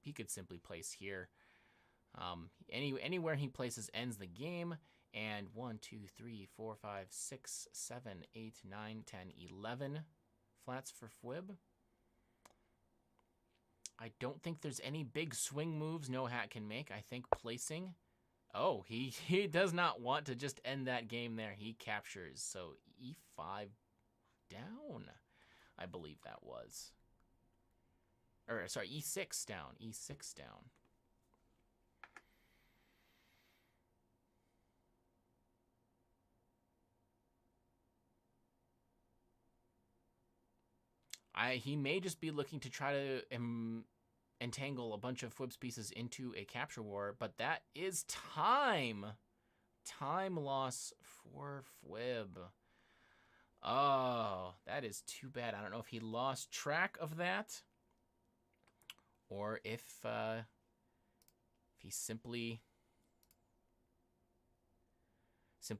S1: place here. Anywhere he places ends the game. And 1, 2, 3, 4, 5, 6, 7, 8, 9, 10, 11 flats for fwib. I don't think there's any big swing moves NoHat can make. I think placing. Oh, he does not want to just end that game there. He captures. So E5 down, I believe that was. Or sorry, E6 down. E6 down. He may just be looking to try to entangle a bunch of fwib's pieces into a capture war, but that is time. Time loss for fwib. Oh, that is too bad. I don't know if he lost track of that, or if he simply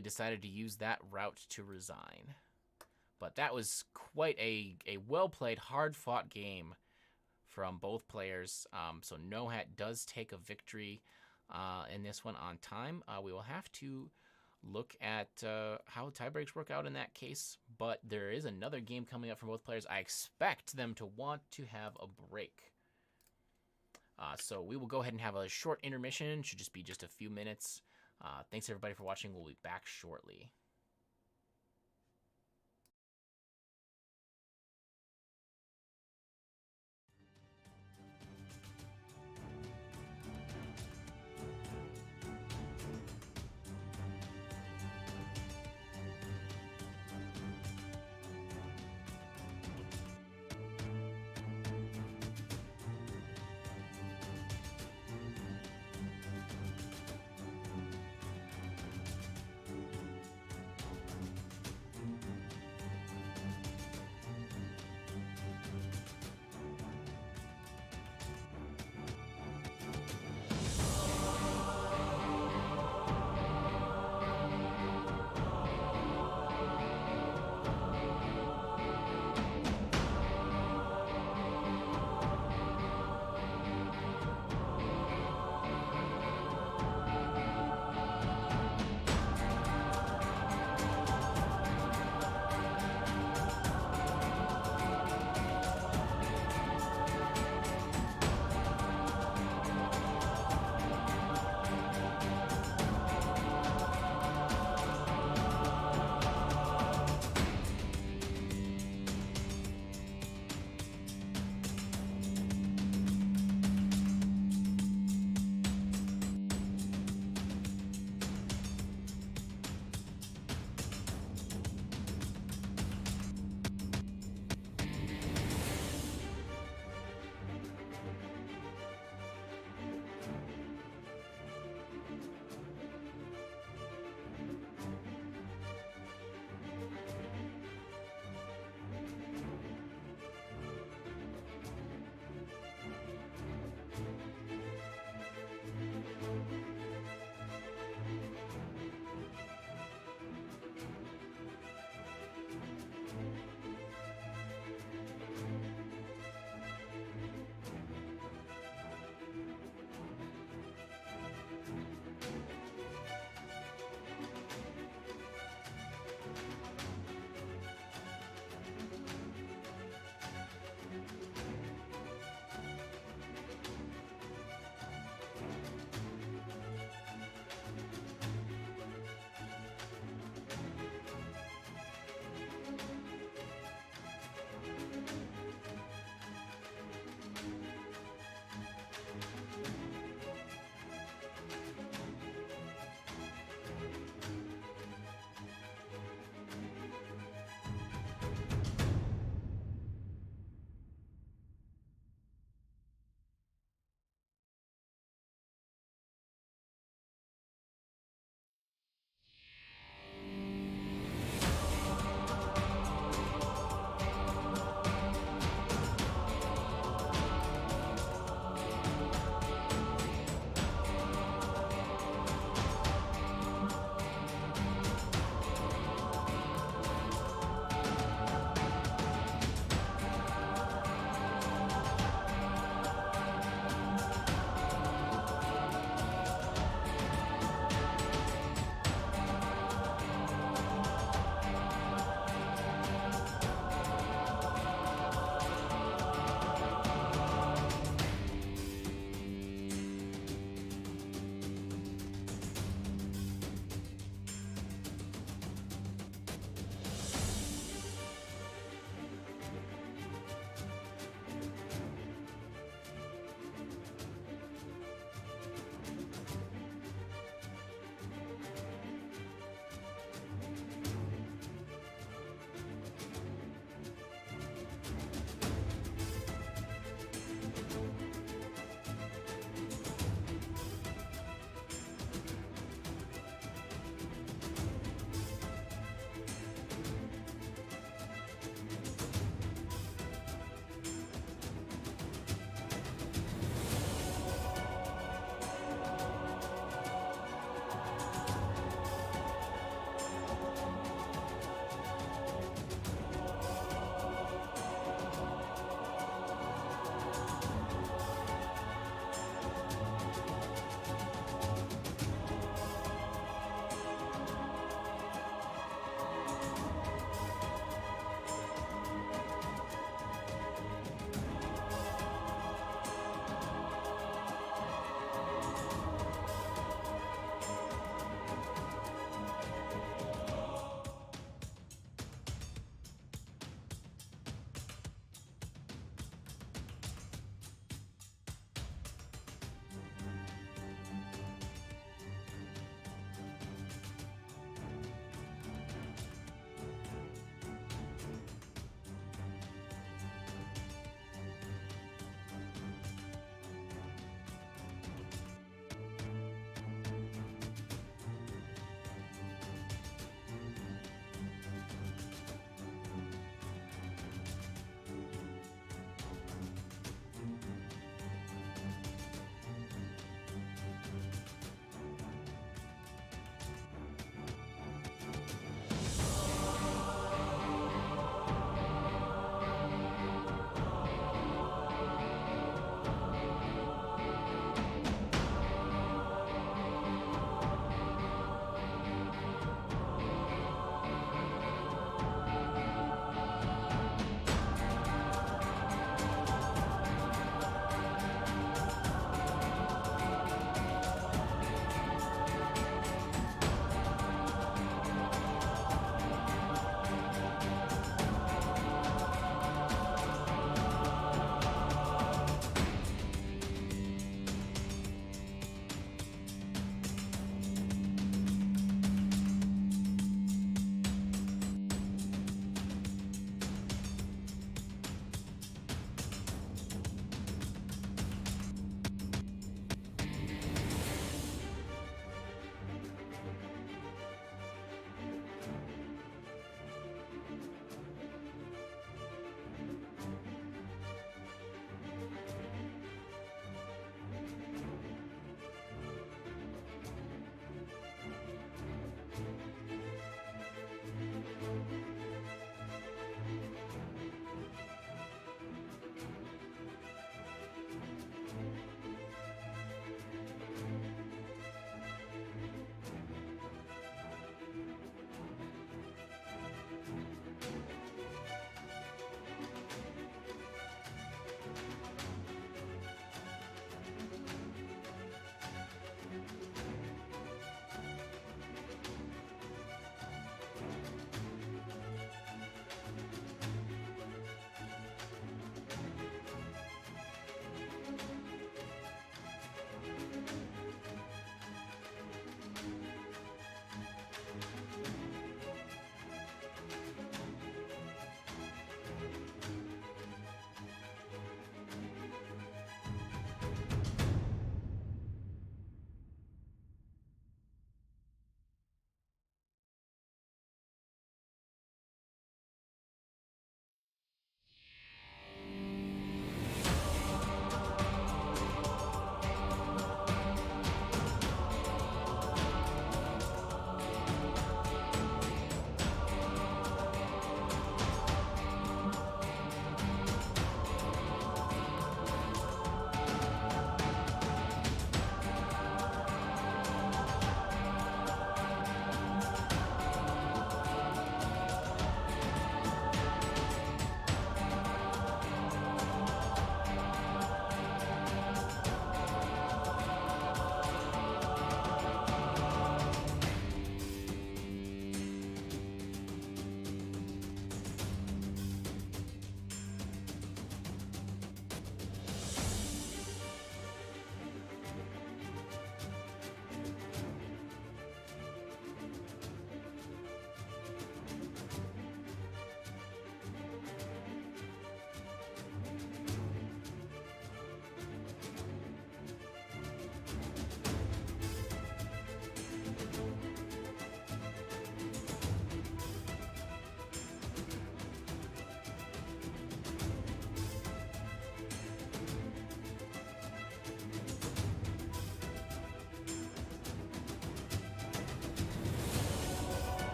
S1: decided to use that route to resign. But that was quite a well-played, hard-fought game from both players. So Nohat does take a victory in this one on time. We will have to look at how tiebreaks work out in that case, but there is another game coming up from both players. I expect them to want to have a break. So we will go ahead and have a short intermission. Should just be just a few minutes. Thanks everybody for watching. We'll be back shortly.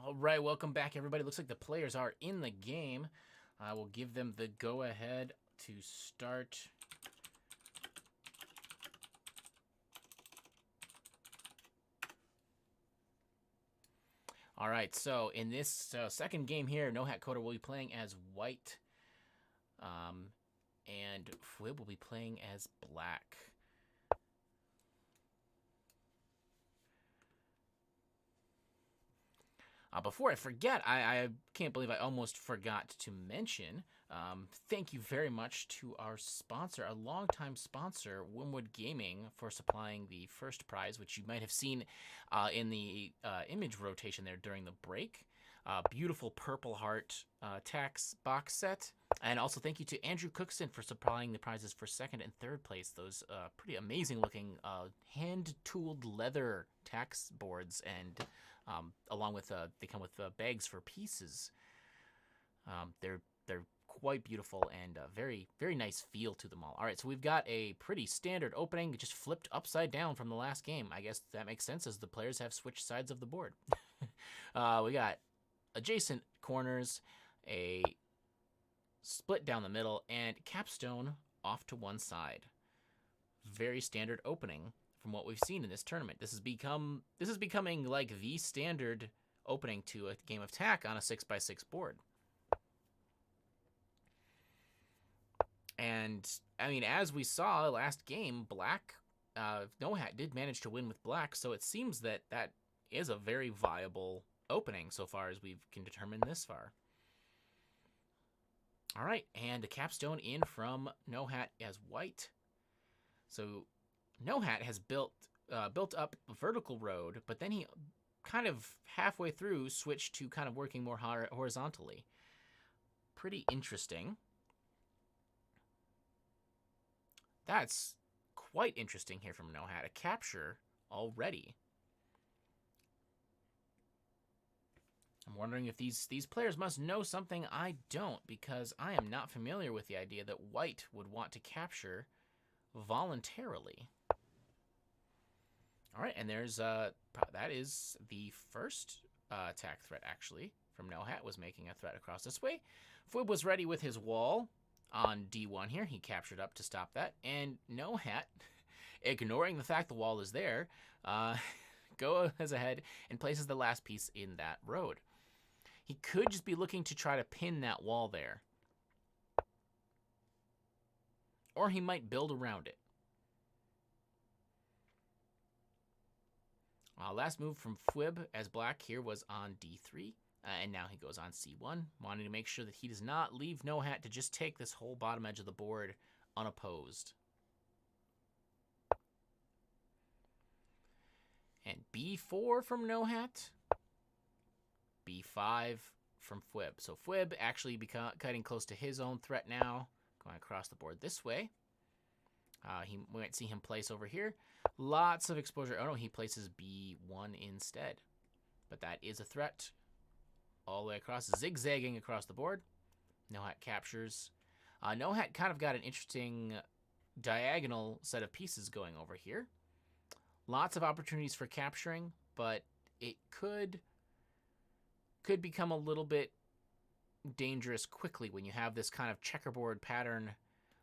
S1: All right, welcome back, everybody. Looks like the players are in the game. I will give them the go-ahead to start. All right, so in this second game here, NohatCoder will be playing as white, and fwwwwwibib will be playing as black. Before I forget, I can't believe I almost forgot to mention, thank you very much to our sponsor, our longtime sponsor, Wynwood Gaming, for supplying the first prize, which you might have seen in the image rotation there during the break. Beautiful Purple Heart tax box set. And also thank you to Andrew Cookson for supplying the prizes for second and third place. Those pretty amazing looking hand-tooled leather tax boards, and along with they come with bags for pieces. They're quite beautiful and very nice feel to them all. All right, so we've got a pretty standard opening, just flipped upside down from the last game. I guess that makes sense as the players have switched sides of the board. We got adjacent corners, a split down the middle, and capstone off to one side. Very standard opening from what we've seen in this tournament. This is becoming like the standard opening to a game of TAC on a 6x6 board. And I mean, as we saw last game, black, Nohat did manage to win with black, so it seems that that is a very viable opening so far as we can determine this far. All right, and a capstone in from Nohat as white. So Nohat has built up a vertical road, but then he kind of halfway through switched to kind of working more horizontally. Pretty interesting. That's quite interesting here from Nohat. A capture already. I'm wondering if these players must know something I don't, because I am not familiar with the idea that white would want to capture voluntarily. All right, and there's that is the first attack threat, actually, from Nohat, was making a threat across this way. fwwwwwibib was ready with his wall on D1 here. He captured up to stop that, and Nohat, ignoring the fact the wall is there, goes ahead and places the last piece in that road. He could just be looking to try to pin that wall there, or he might build around it. Last move from fwwwwwibib as black here was on D3, and now he goes on C1, wanting to make sure that he does not leave Nohat to just take this whole bottom edge of the board unopposed. And B4 from Nohat, B5 from fwwwwwibib. So fwwwwwibib actually cutting close to his own threat now, going across the board this way. We might see him place over here. Lots of exposure. Oh no, he places B1 instead. But that is a threat all the way across, zigzagging across the board. Nohat captures. Nohat kind of got an interesting diagonal set of pieces going over here. Lots of opportunities for capturing, but it could become a little bit dangerous quickly when you have this kind of checkerboard pattern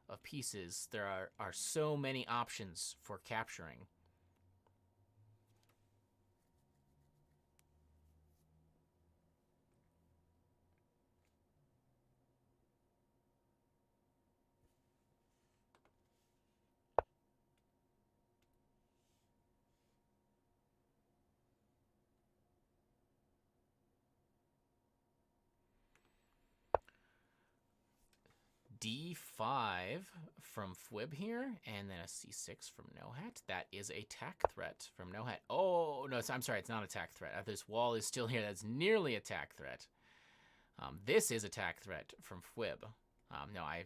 S1: of pieces. There are so many options for capturing. D5 from fwwwwwibib here, and then a C6 from Nohat. That is a tack threat from Nohat. Oh, no, I'm sorry, it's not a tack threat. This wall is still here. That's nearly a tack threat. This is a tack threat from fwwwwwibib. No, I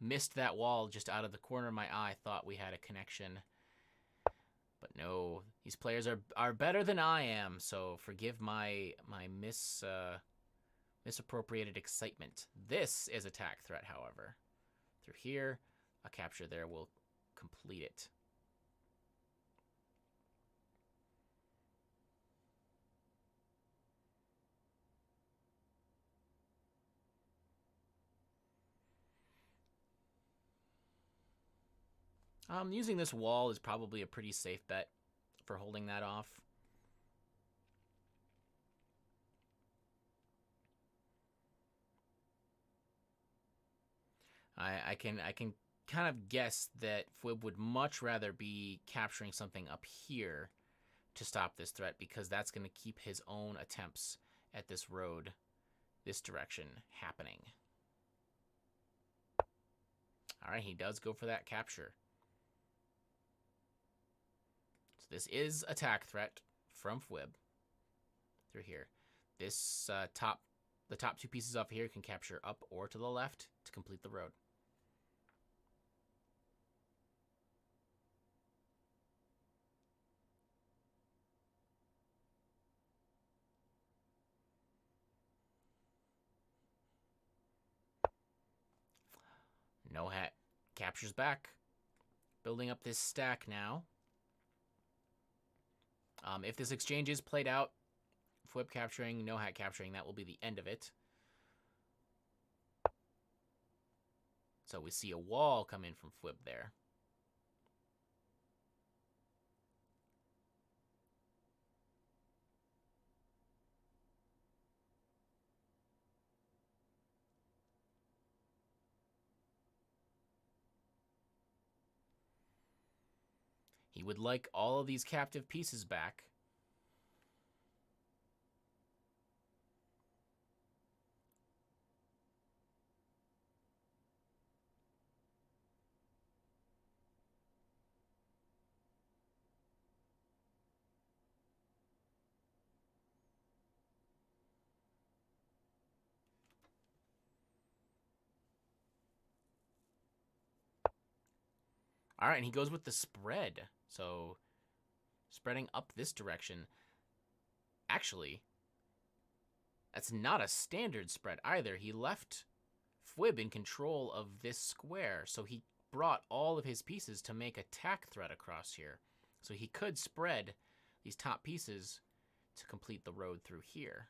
S1: missed that wall just out of the corner of my eye. Thought we had a connection. But no, these players are better than I am, so forgive my misappropriated excitement. This is a tack threat, however. Through here, a capture there will complete it. Using this wall is probably a pretty safe bet for holding that off. I can kind of guess that fwib would much rather be capturing something up here to stop this threat, because that's going to keep his own attempts at this road, this direction, happening. All right, he does go for that capture. So this is attack threat from fwib through here. This the top two pieces off here can capture up or to the left to complete the road. Nohat captures back, building up this stack now. If this exchange is played out, fwib capturing, Nohat capturing, that will be the end of it. So we see a wall come in from fwib there. He would like all of these captive pieces back. All right, and he goes with the spread. So spreading up this direction. Actually, that's not a standard spread either. He left fwib in control of this square, so he brought all of his pieces to make a tack threat across here. So he could spread these top pieces to complete the road through here.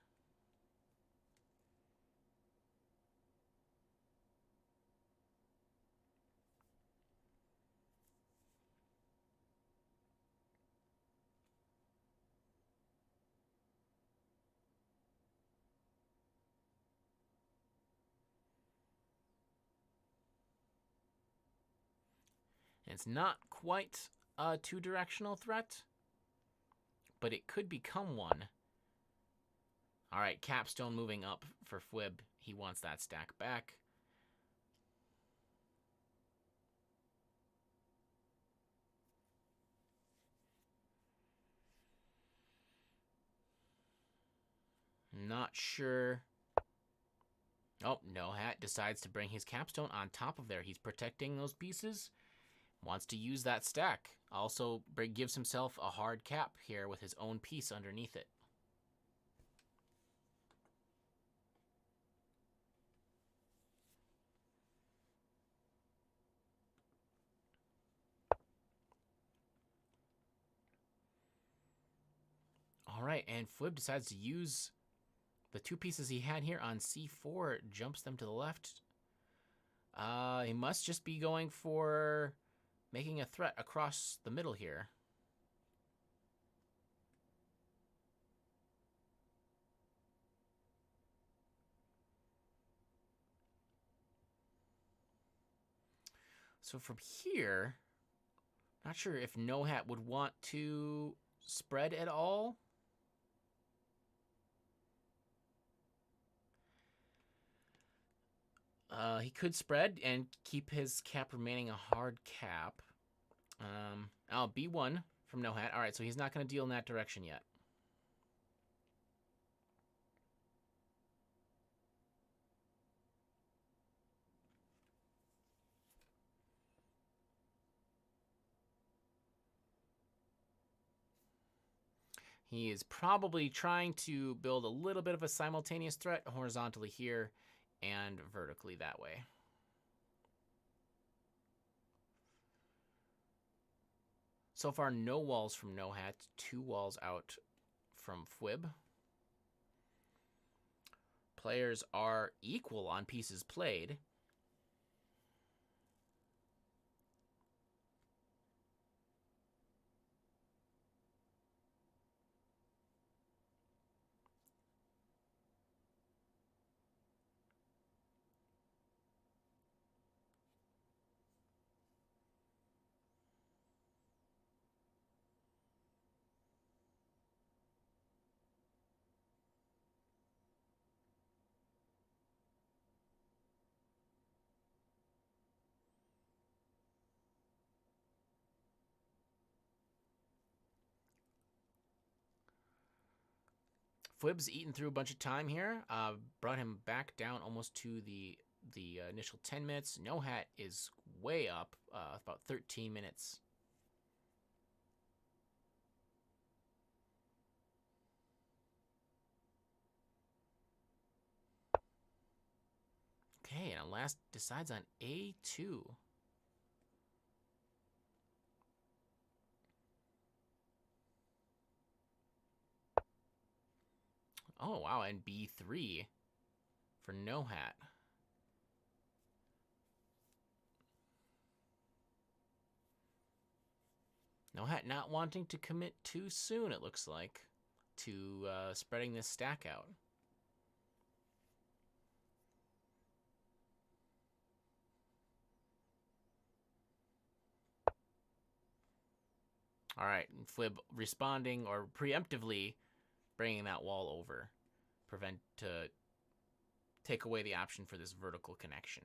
S1: And it's not quite a two-directional threat, but it could become one. All right, capstone moving up for fwib. He wants that stack back. Not sure. Oh, Nohat decides to bring his capstone on top of there. He's protecting those pieces. Wants to use that stack. Also gives himself a hard cap here with his own piece underneath it. All right, and fwib decides to use the two pieces he had here on c4, jumps them to the left. He must just be going for making a threat across the middle here. So from here, not sure if Nohat would want to spread at all. He could spread and keep his cap remaining a hard cap. B1 from Nohat. All right, so he's not going to deal in that direction yet. He is probably trying to build a little bit of a simultaneous threat horizontally here and vertically that way. So far, no walls from Nohat, 2 walls out from fwib. Players are equal on pieces played. Fwib's eaten through a bunch of time here. Brought him back down almost to the initial 10 minutes. Nohat is way up, about 13 minutes. Okay, and last decides on A2. Oh, wow, and B3 for Nohat. Nohat not wanting to commit too soon, it looks like, to spreading this stack out. All right, Fwib responding or preemptively bringing that wall over, to take away the option for this vertical connection.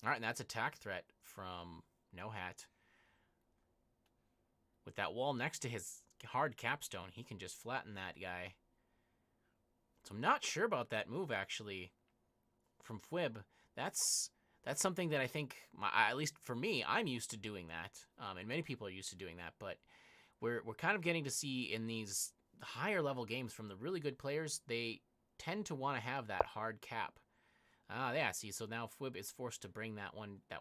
S1: All right, and that's attack threat from Nohat. With that wall next to his hard capstone, he can just flatten that guy. So I'm not sure about that move, actually, from Fwib. That's something that I think, at least for me, I'm used to doing that, and many people are used to doing that, but we're kind of getting to see in these higher level games from the really good players, they tend to want to have that hard cap. Yeah, see, so now Fwib is forced to bring that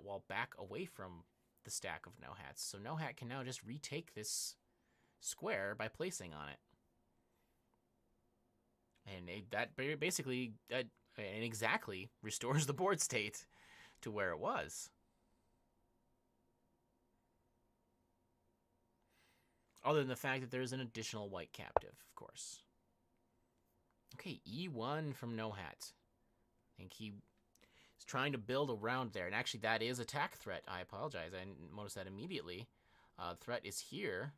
S1: wall back away from the stack of Nohats. So Nohat can now just retake this square by placing on it. And that basically, and exactly, restores the board state to where it was. Other than the fact that there's an additional white captive, of course. Okay, E1 from Nohat. I think he is trying to build around there. And actually, that is attack threat. I apologize. I didn't notice that immediately. Threat is here.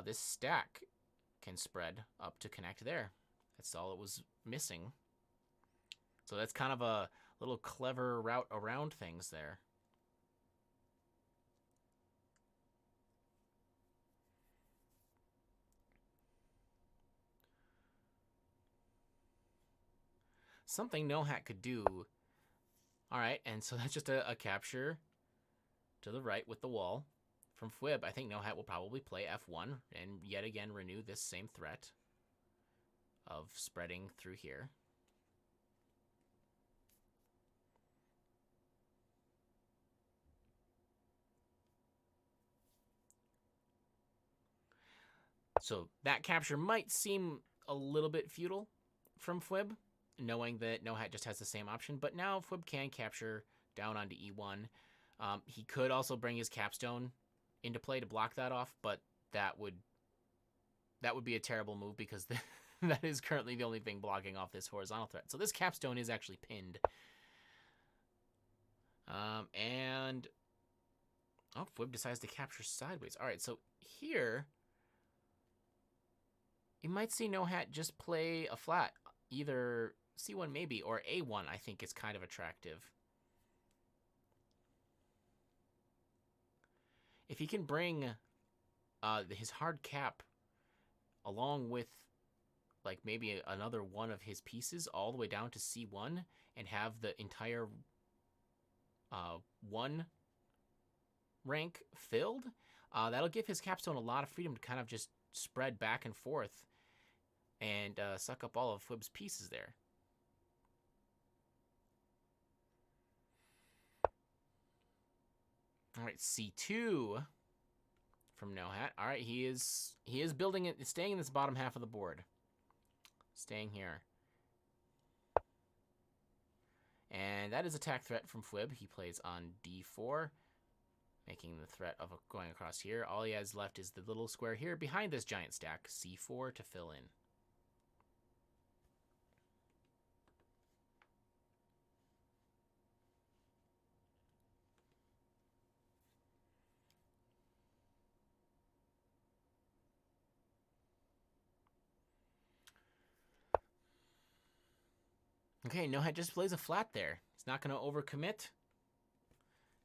S1: This stack can spread up to connect there. That's all it was missing. So that's kind of a little clever route around things there. Something Nohat could do. All right, and so that's just a capture to the right with the wall. From Fwib, I think Nohat will probably play F1 and yet again renew this same threat of spreading through here. So that capture might seem a little bit futile from Fwib, knowing that Nohat just has the same option, but now Fwib can capture down onto E1. He could also bring his capstone into play to block that off, but that would be a terrible move because that is currently the only thing blocking off this horizontal threat. So this capstone is actually pinned. And Fwib decides to capture sideways. All right, so here you might see Nohat just play a flat, either C1 maybe, or A1 I think is kind of attractive. If he can bring his hard cap along with like maybe another one of his pieces all the way down to C1 and have the entire 1 rank filled, that'll give his capstone a lot of freedom to kind of just spread back and forth and suck up all of Fwib's pieces there. All right, C2 from Nohat. All right, he is building it, staying in this bottom half of the board. Staying here. And that is attack threat from Fwib. He plays on D4, making the threat of going across here. All he has left is the little square here behind this giant stack, C4, to fill in. Okay, Nohat just plays a flat there. He's not gonna overcommit.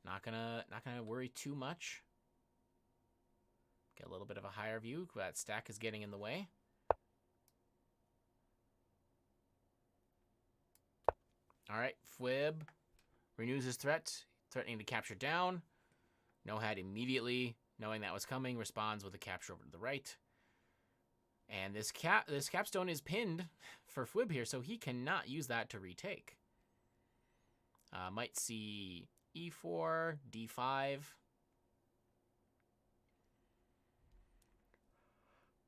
S1: Not gonna worry too much. Get a little bit of a higher view. That stack is getting in the way. All right, fwib renews his threat, threatening to capture down. Nohat immediately, knowing that was coming, responds with a capture over to the right. And this capstone is pinned for fwib here, so he cannot use that to retake. Might see e4, d5.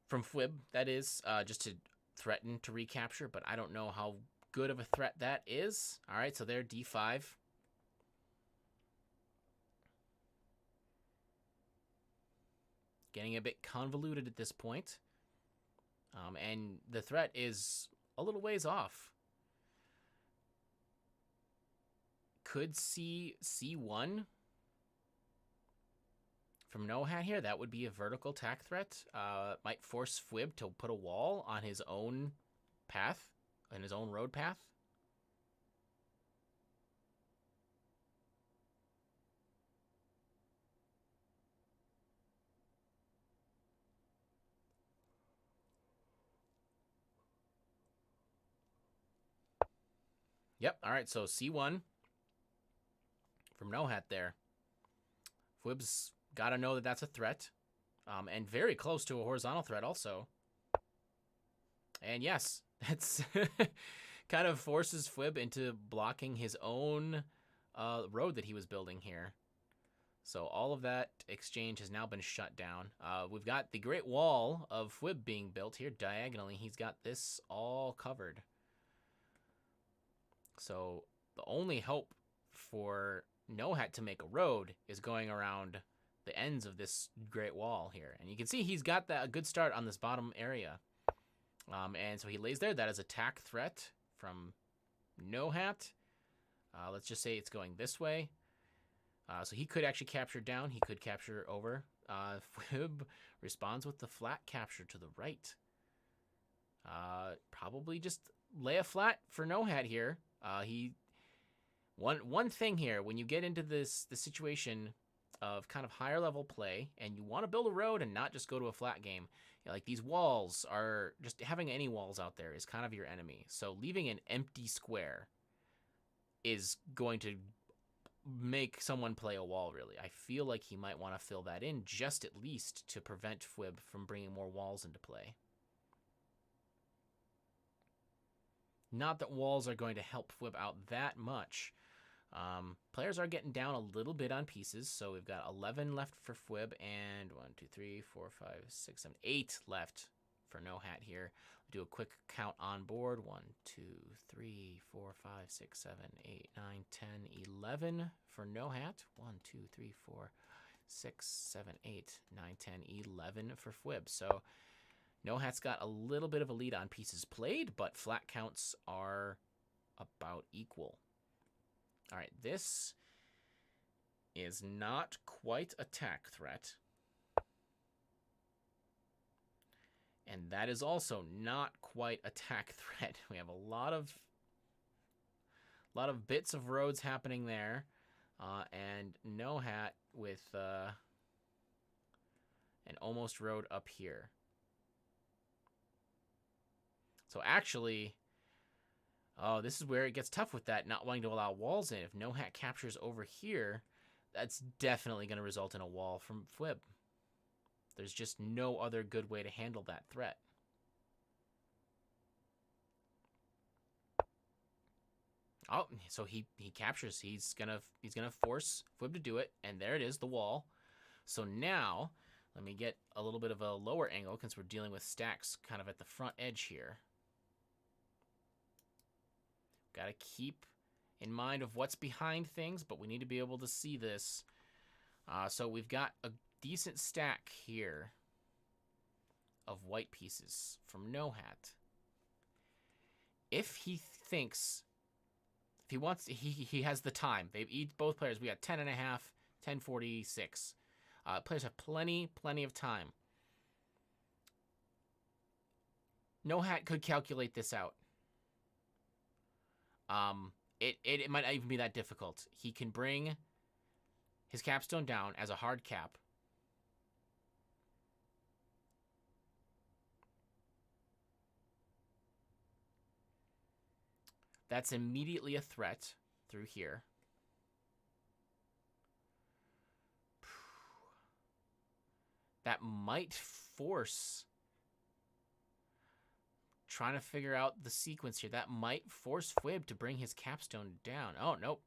S1: From fwib, that is, just to threaten to recapture, but I don't know how good of a threat that is. All right, so there, d5. Getting a bit convoluted at this point. And the threat is a little ways off. Could see c1 from Nohat here. That would be a vertical tack threat. Might force fwib to put a wall on his own path, on his own road path. Yep, all right, so c1 from Nohat there. Fwib's got to know that that's a threat, and very close to a horizontal threat also. And yes, that's kind of forces fwib into blocking his own road that he was building here. So all of that exchange has now been shut down. We've got the Great Wall of fwib being built here diagonally. He's got this all covered. So the only hope for Nohat to make a road is going around the ends of this Great Wall here. And you can see he's got a good start on this bottom area. And so he lays there. That is a tack threat from Nohat. Let's just say it's going this way. So he could actually capture down. He could capture over. Fwib responds with the flat capture to the right. Probably just lay a flat for Nohat here. One thing here, when you get into the situation of kind of higher level play and you want to build a road and not just go to a flat game, like these walls are, just having any walls out there is kind of your enemy. So leaving an empty square is going to make someone play a wall, really. I feel like he might want to fill that in, just at least to prevent fwib from bringing more walls into play. Not that walls are going to help fwib out that much. Players are getting down a little bit on pieces, so we've got 11 left for fwib and 1, 2, 3, 4, 5, 6, 7, 8 left for Nohat here. Do a quick count on board. 1, 2, 3, 4, 5, 6, 7, 8, 9, 10, 11 for Nohat. 1, 2, 3, 4, 6, 7, 8, 9, 10, 11 for fwib. So Nohat's got a little bit of a lead on pieces played, but flat counts are about equal. All right, this is not quite a tack threat. And that is also not quite a tack threat. We have a lot of bits of roads happening there. And Nohat with an almost road up here. So actually, this is where it gets tough with that, not wanting to allow walls in. If Nohat captures over here, that's definitely going to result in a wall from fwib. There's just no other good way to handle that threat. Oh, so he captures. He's gonna force fwib to do it, and there it is, the wall. So now, let me get a little bit of a lower angle, since we're dealing with stacks kind of at the front edge here. Got to keep in mind of what's behind things, but we need to be able to see this. So we've got a decent stack here of white pieces from Nohat. If he thinks, if he wants, he has the time. Both players, we got 10.5, 10:46. Players have plenty of time. Nohat could calculate this out. It might not even be that difficult. He can bring his capstone down as a hard cap. That's immediately a threat through here. That might force... Trying to figure out the sequence here. That might force Fwib to bring his capstone down. Oh, nope.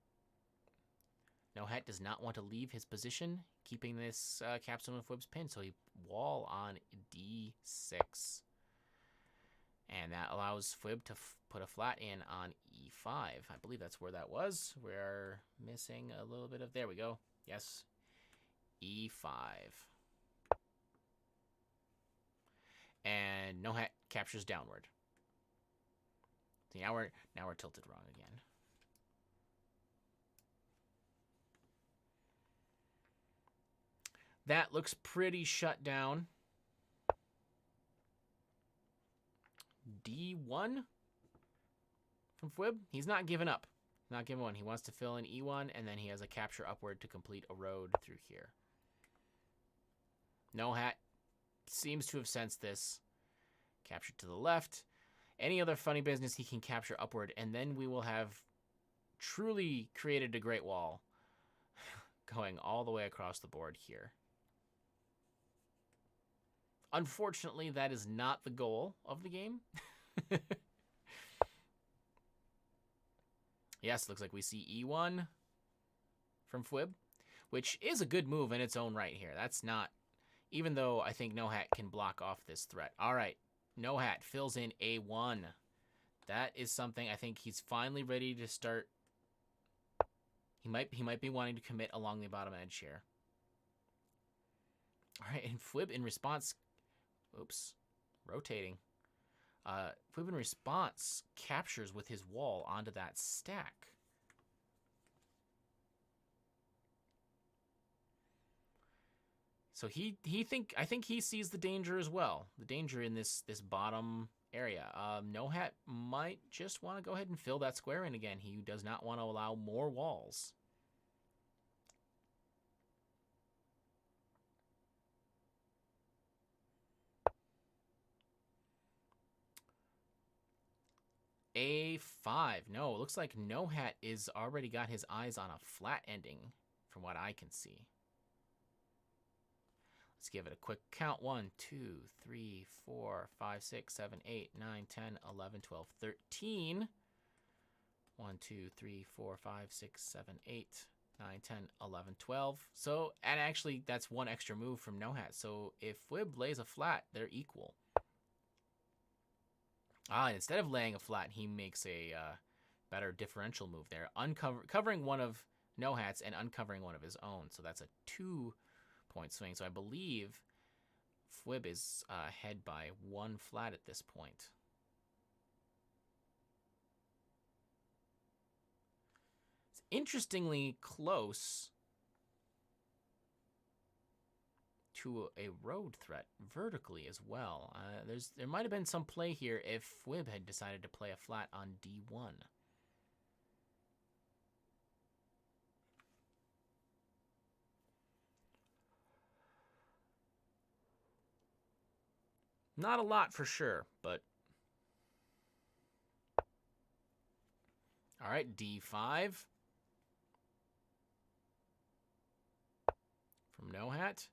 S1: Nohat does not want to leave his position, keeping this capstone with Fwib's pin, so he wall on D6. And that allows Fwib to put a flat in on E5. I believe that's where that was. We're missing a little bit of... There we go. Yes. E5. And Nohat captures downward. See, now we're tilted wrong again. That looks pretty shut down. D1 from Fwib. He's not giving up. Not giving one. He wants to fill in E1, and then he has a capture upward to complete a road through here. Nohat seems to have sensed this. Capture to the left. Any other funny business he can capture upward, and then we will have truly created a great wall going all the way across the board here. Unfortunately, that is not the goal of the game. Yes, looks like we see E1 from Fwib, which is a good move in its own right here. That's not, even though I think Nohat can block off this threat. All right, Nohat fills in A1. That is something I think he's finally ready to start. He might be wanting to commit along the bottom edge here. All right, and Fwib in response, oops, rotating. Fwib in response captures with his wall onto that stack. So I think he sees the danger as well. The danger in this bottom area. Nohat might just want to go ahead and fill that square in again. He does not want to allow more walls. A5. No, it looks like Nohat is already got his eyes on a flat ending from what I can see. Let's give it a quick count. 1, 2, 3, 4, 5, 6, 7, 8, 9, 10, 11, 12, 13. 1, 2, 3, 4, 5, 6, 7, 8, 9, 10, 11, 12. So, and actually, that's one extra move from Nohat. So, if Fwib lays a flat, they're equal. And instead of laying a flat, he makes a better differential move there. Covering one of Nohat's and uncovering one of his own. So that's a 2-point swing. So I believe Fwib is ahead by 1 flat at this point. It's interestingly close to a road threat vertically as well. There might have been some play here if Fwib had decided to play a flat on D1. Not a lot for sure, but... All right, D5 from Nohat.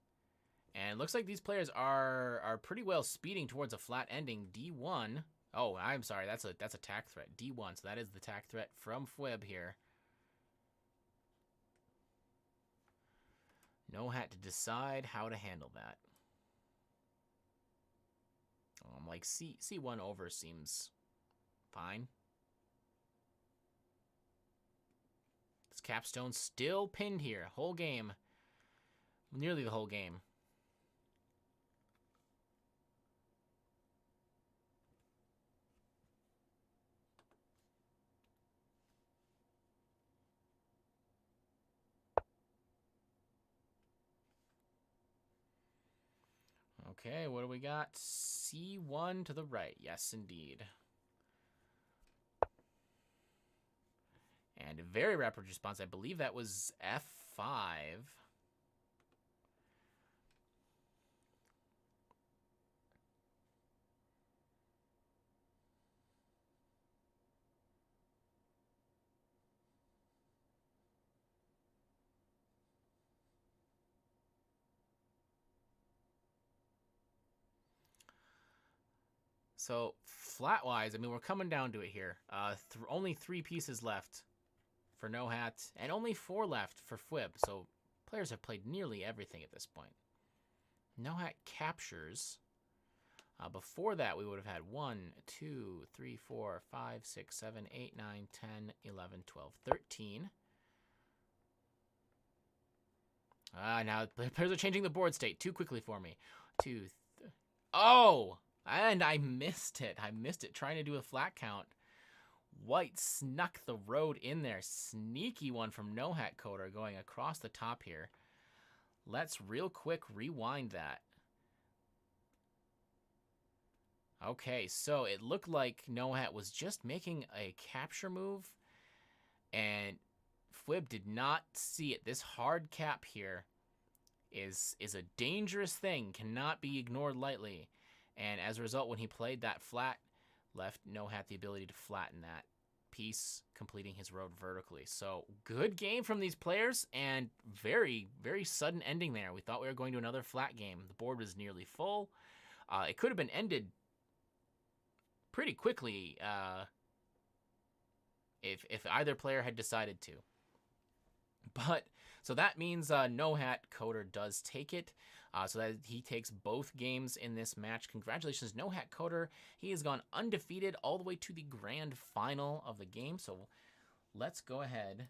S1: And it looks like these players are pretty well speeding towards a flat ending. D1. Oh, I'm sorry. That's a tack threat. D1. So that is the tack threat from Fwib here. Nohat to decide how to handle that. Like C1 over seems fine. This capstone still pinned here. Whole game. Nearly the whole game. Okay, what do we got? C1 to the right. Yes, indeed. And a very rapid response. I believe that was F5. So flat-wise, I mean, we're coming down to it here. Only 3 pieces left for Nohat, and only 4 left for fwwwwwibib. So players have played nearly everything at this point. Nohat captures. Before that, we would have had 1, 2, 3, 4, 5, 6, 7, 8, 9, 10, 11, 12, 13. Now the players are changing the board state too quickly for me. 2, oh! And I missed it. I missed it trying to do a flat count. White snuck the road in there. Sneaky one from NohatCoder going across the top here. Let's real quick rewind that. Okay, so it looked like Nohat was just making a capture move, and fwwwwwib did not see it. This hard cap here is a dangerous thing, cannot be ignored lightly. And as a result, when he played that flat, left Nohat the ability to flatten that piece, completing his road vertically. So good game from these players, and very, very sudden ending there. We thought we were going to another flat game. The board was nearly full. It could have been ended pretty quickly if either player had decided to. But so that means NohatCoder does take it. So that he takes both games in this match. Congratulations, NohatCoder. He has gone undefeated all the way to the grand final of the game. So let's go ahead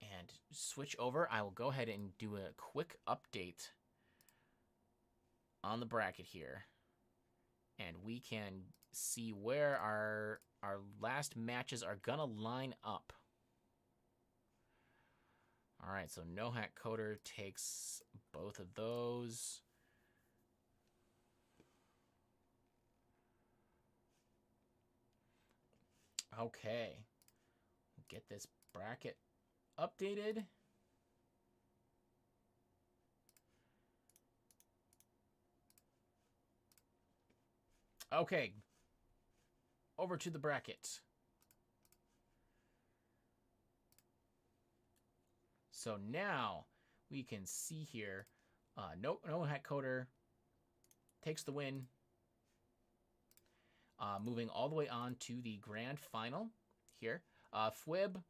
S1: and switch over. I will go ahead and do a quick update on the bracket here. And we can see where our last matches are going to line up. All right, so NohatCoder takes both of those. Okay. Get this bracket updated. Okay. Over to the bracket. So now we can see here, NohatCoder takes the win, moving all the way on to the grand final here. fwwwwwib,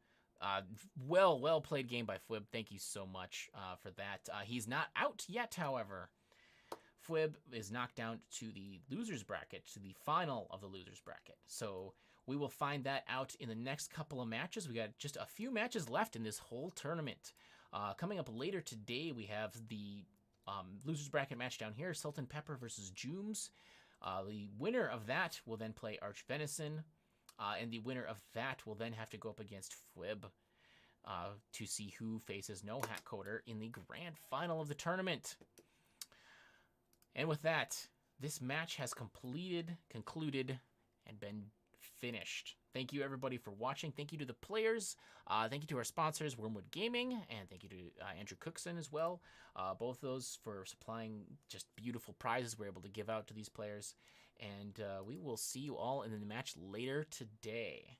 S1: well played game by fwwwwwib. Thank you so much for that. He's not out yet, however. fwwwwwib is knocked down to the losers bracket, to the final of the losers bracket. So we will find that out in the next couple of matches. We got just a few matches left in this whole tournament. Coming up later today, we have the losers bracket match down here, Sultan Pepper versus Jooms. The winner of that will then play Arch Venison, and the winner of that will then have to go up against fwwwwwib to see who faces NohatCoder in the grand final of the tournament. And with that, this match has concluded, and been finished. Thank you, everybody, for watching. Thank you to the players. Thank you to our sponsors, Wormwood Gaming, and thank you to Andrew Cookson as well. Both those for supplying just beautiful prizes we're able to give out to these players. And we will see you all in the match later today.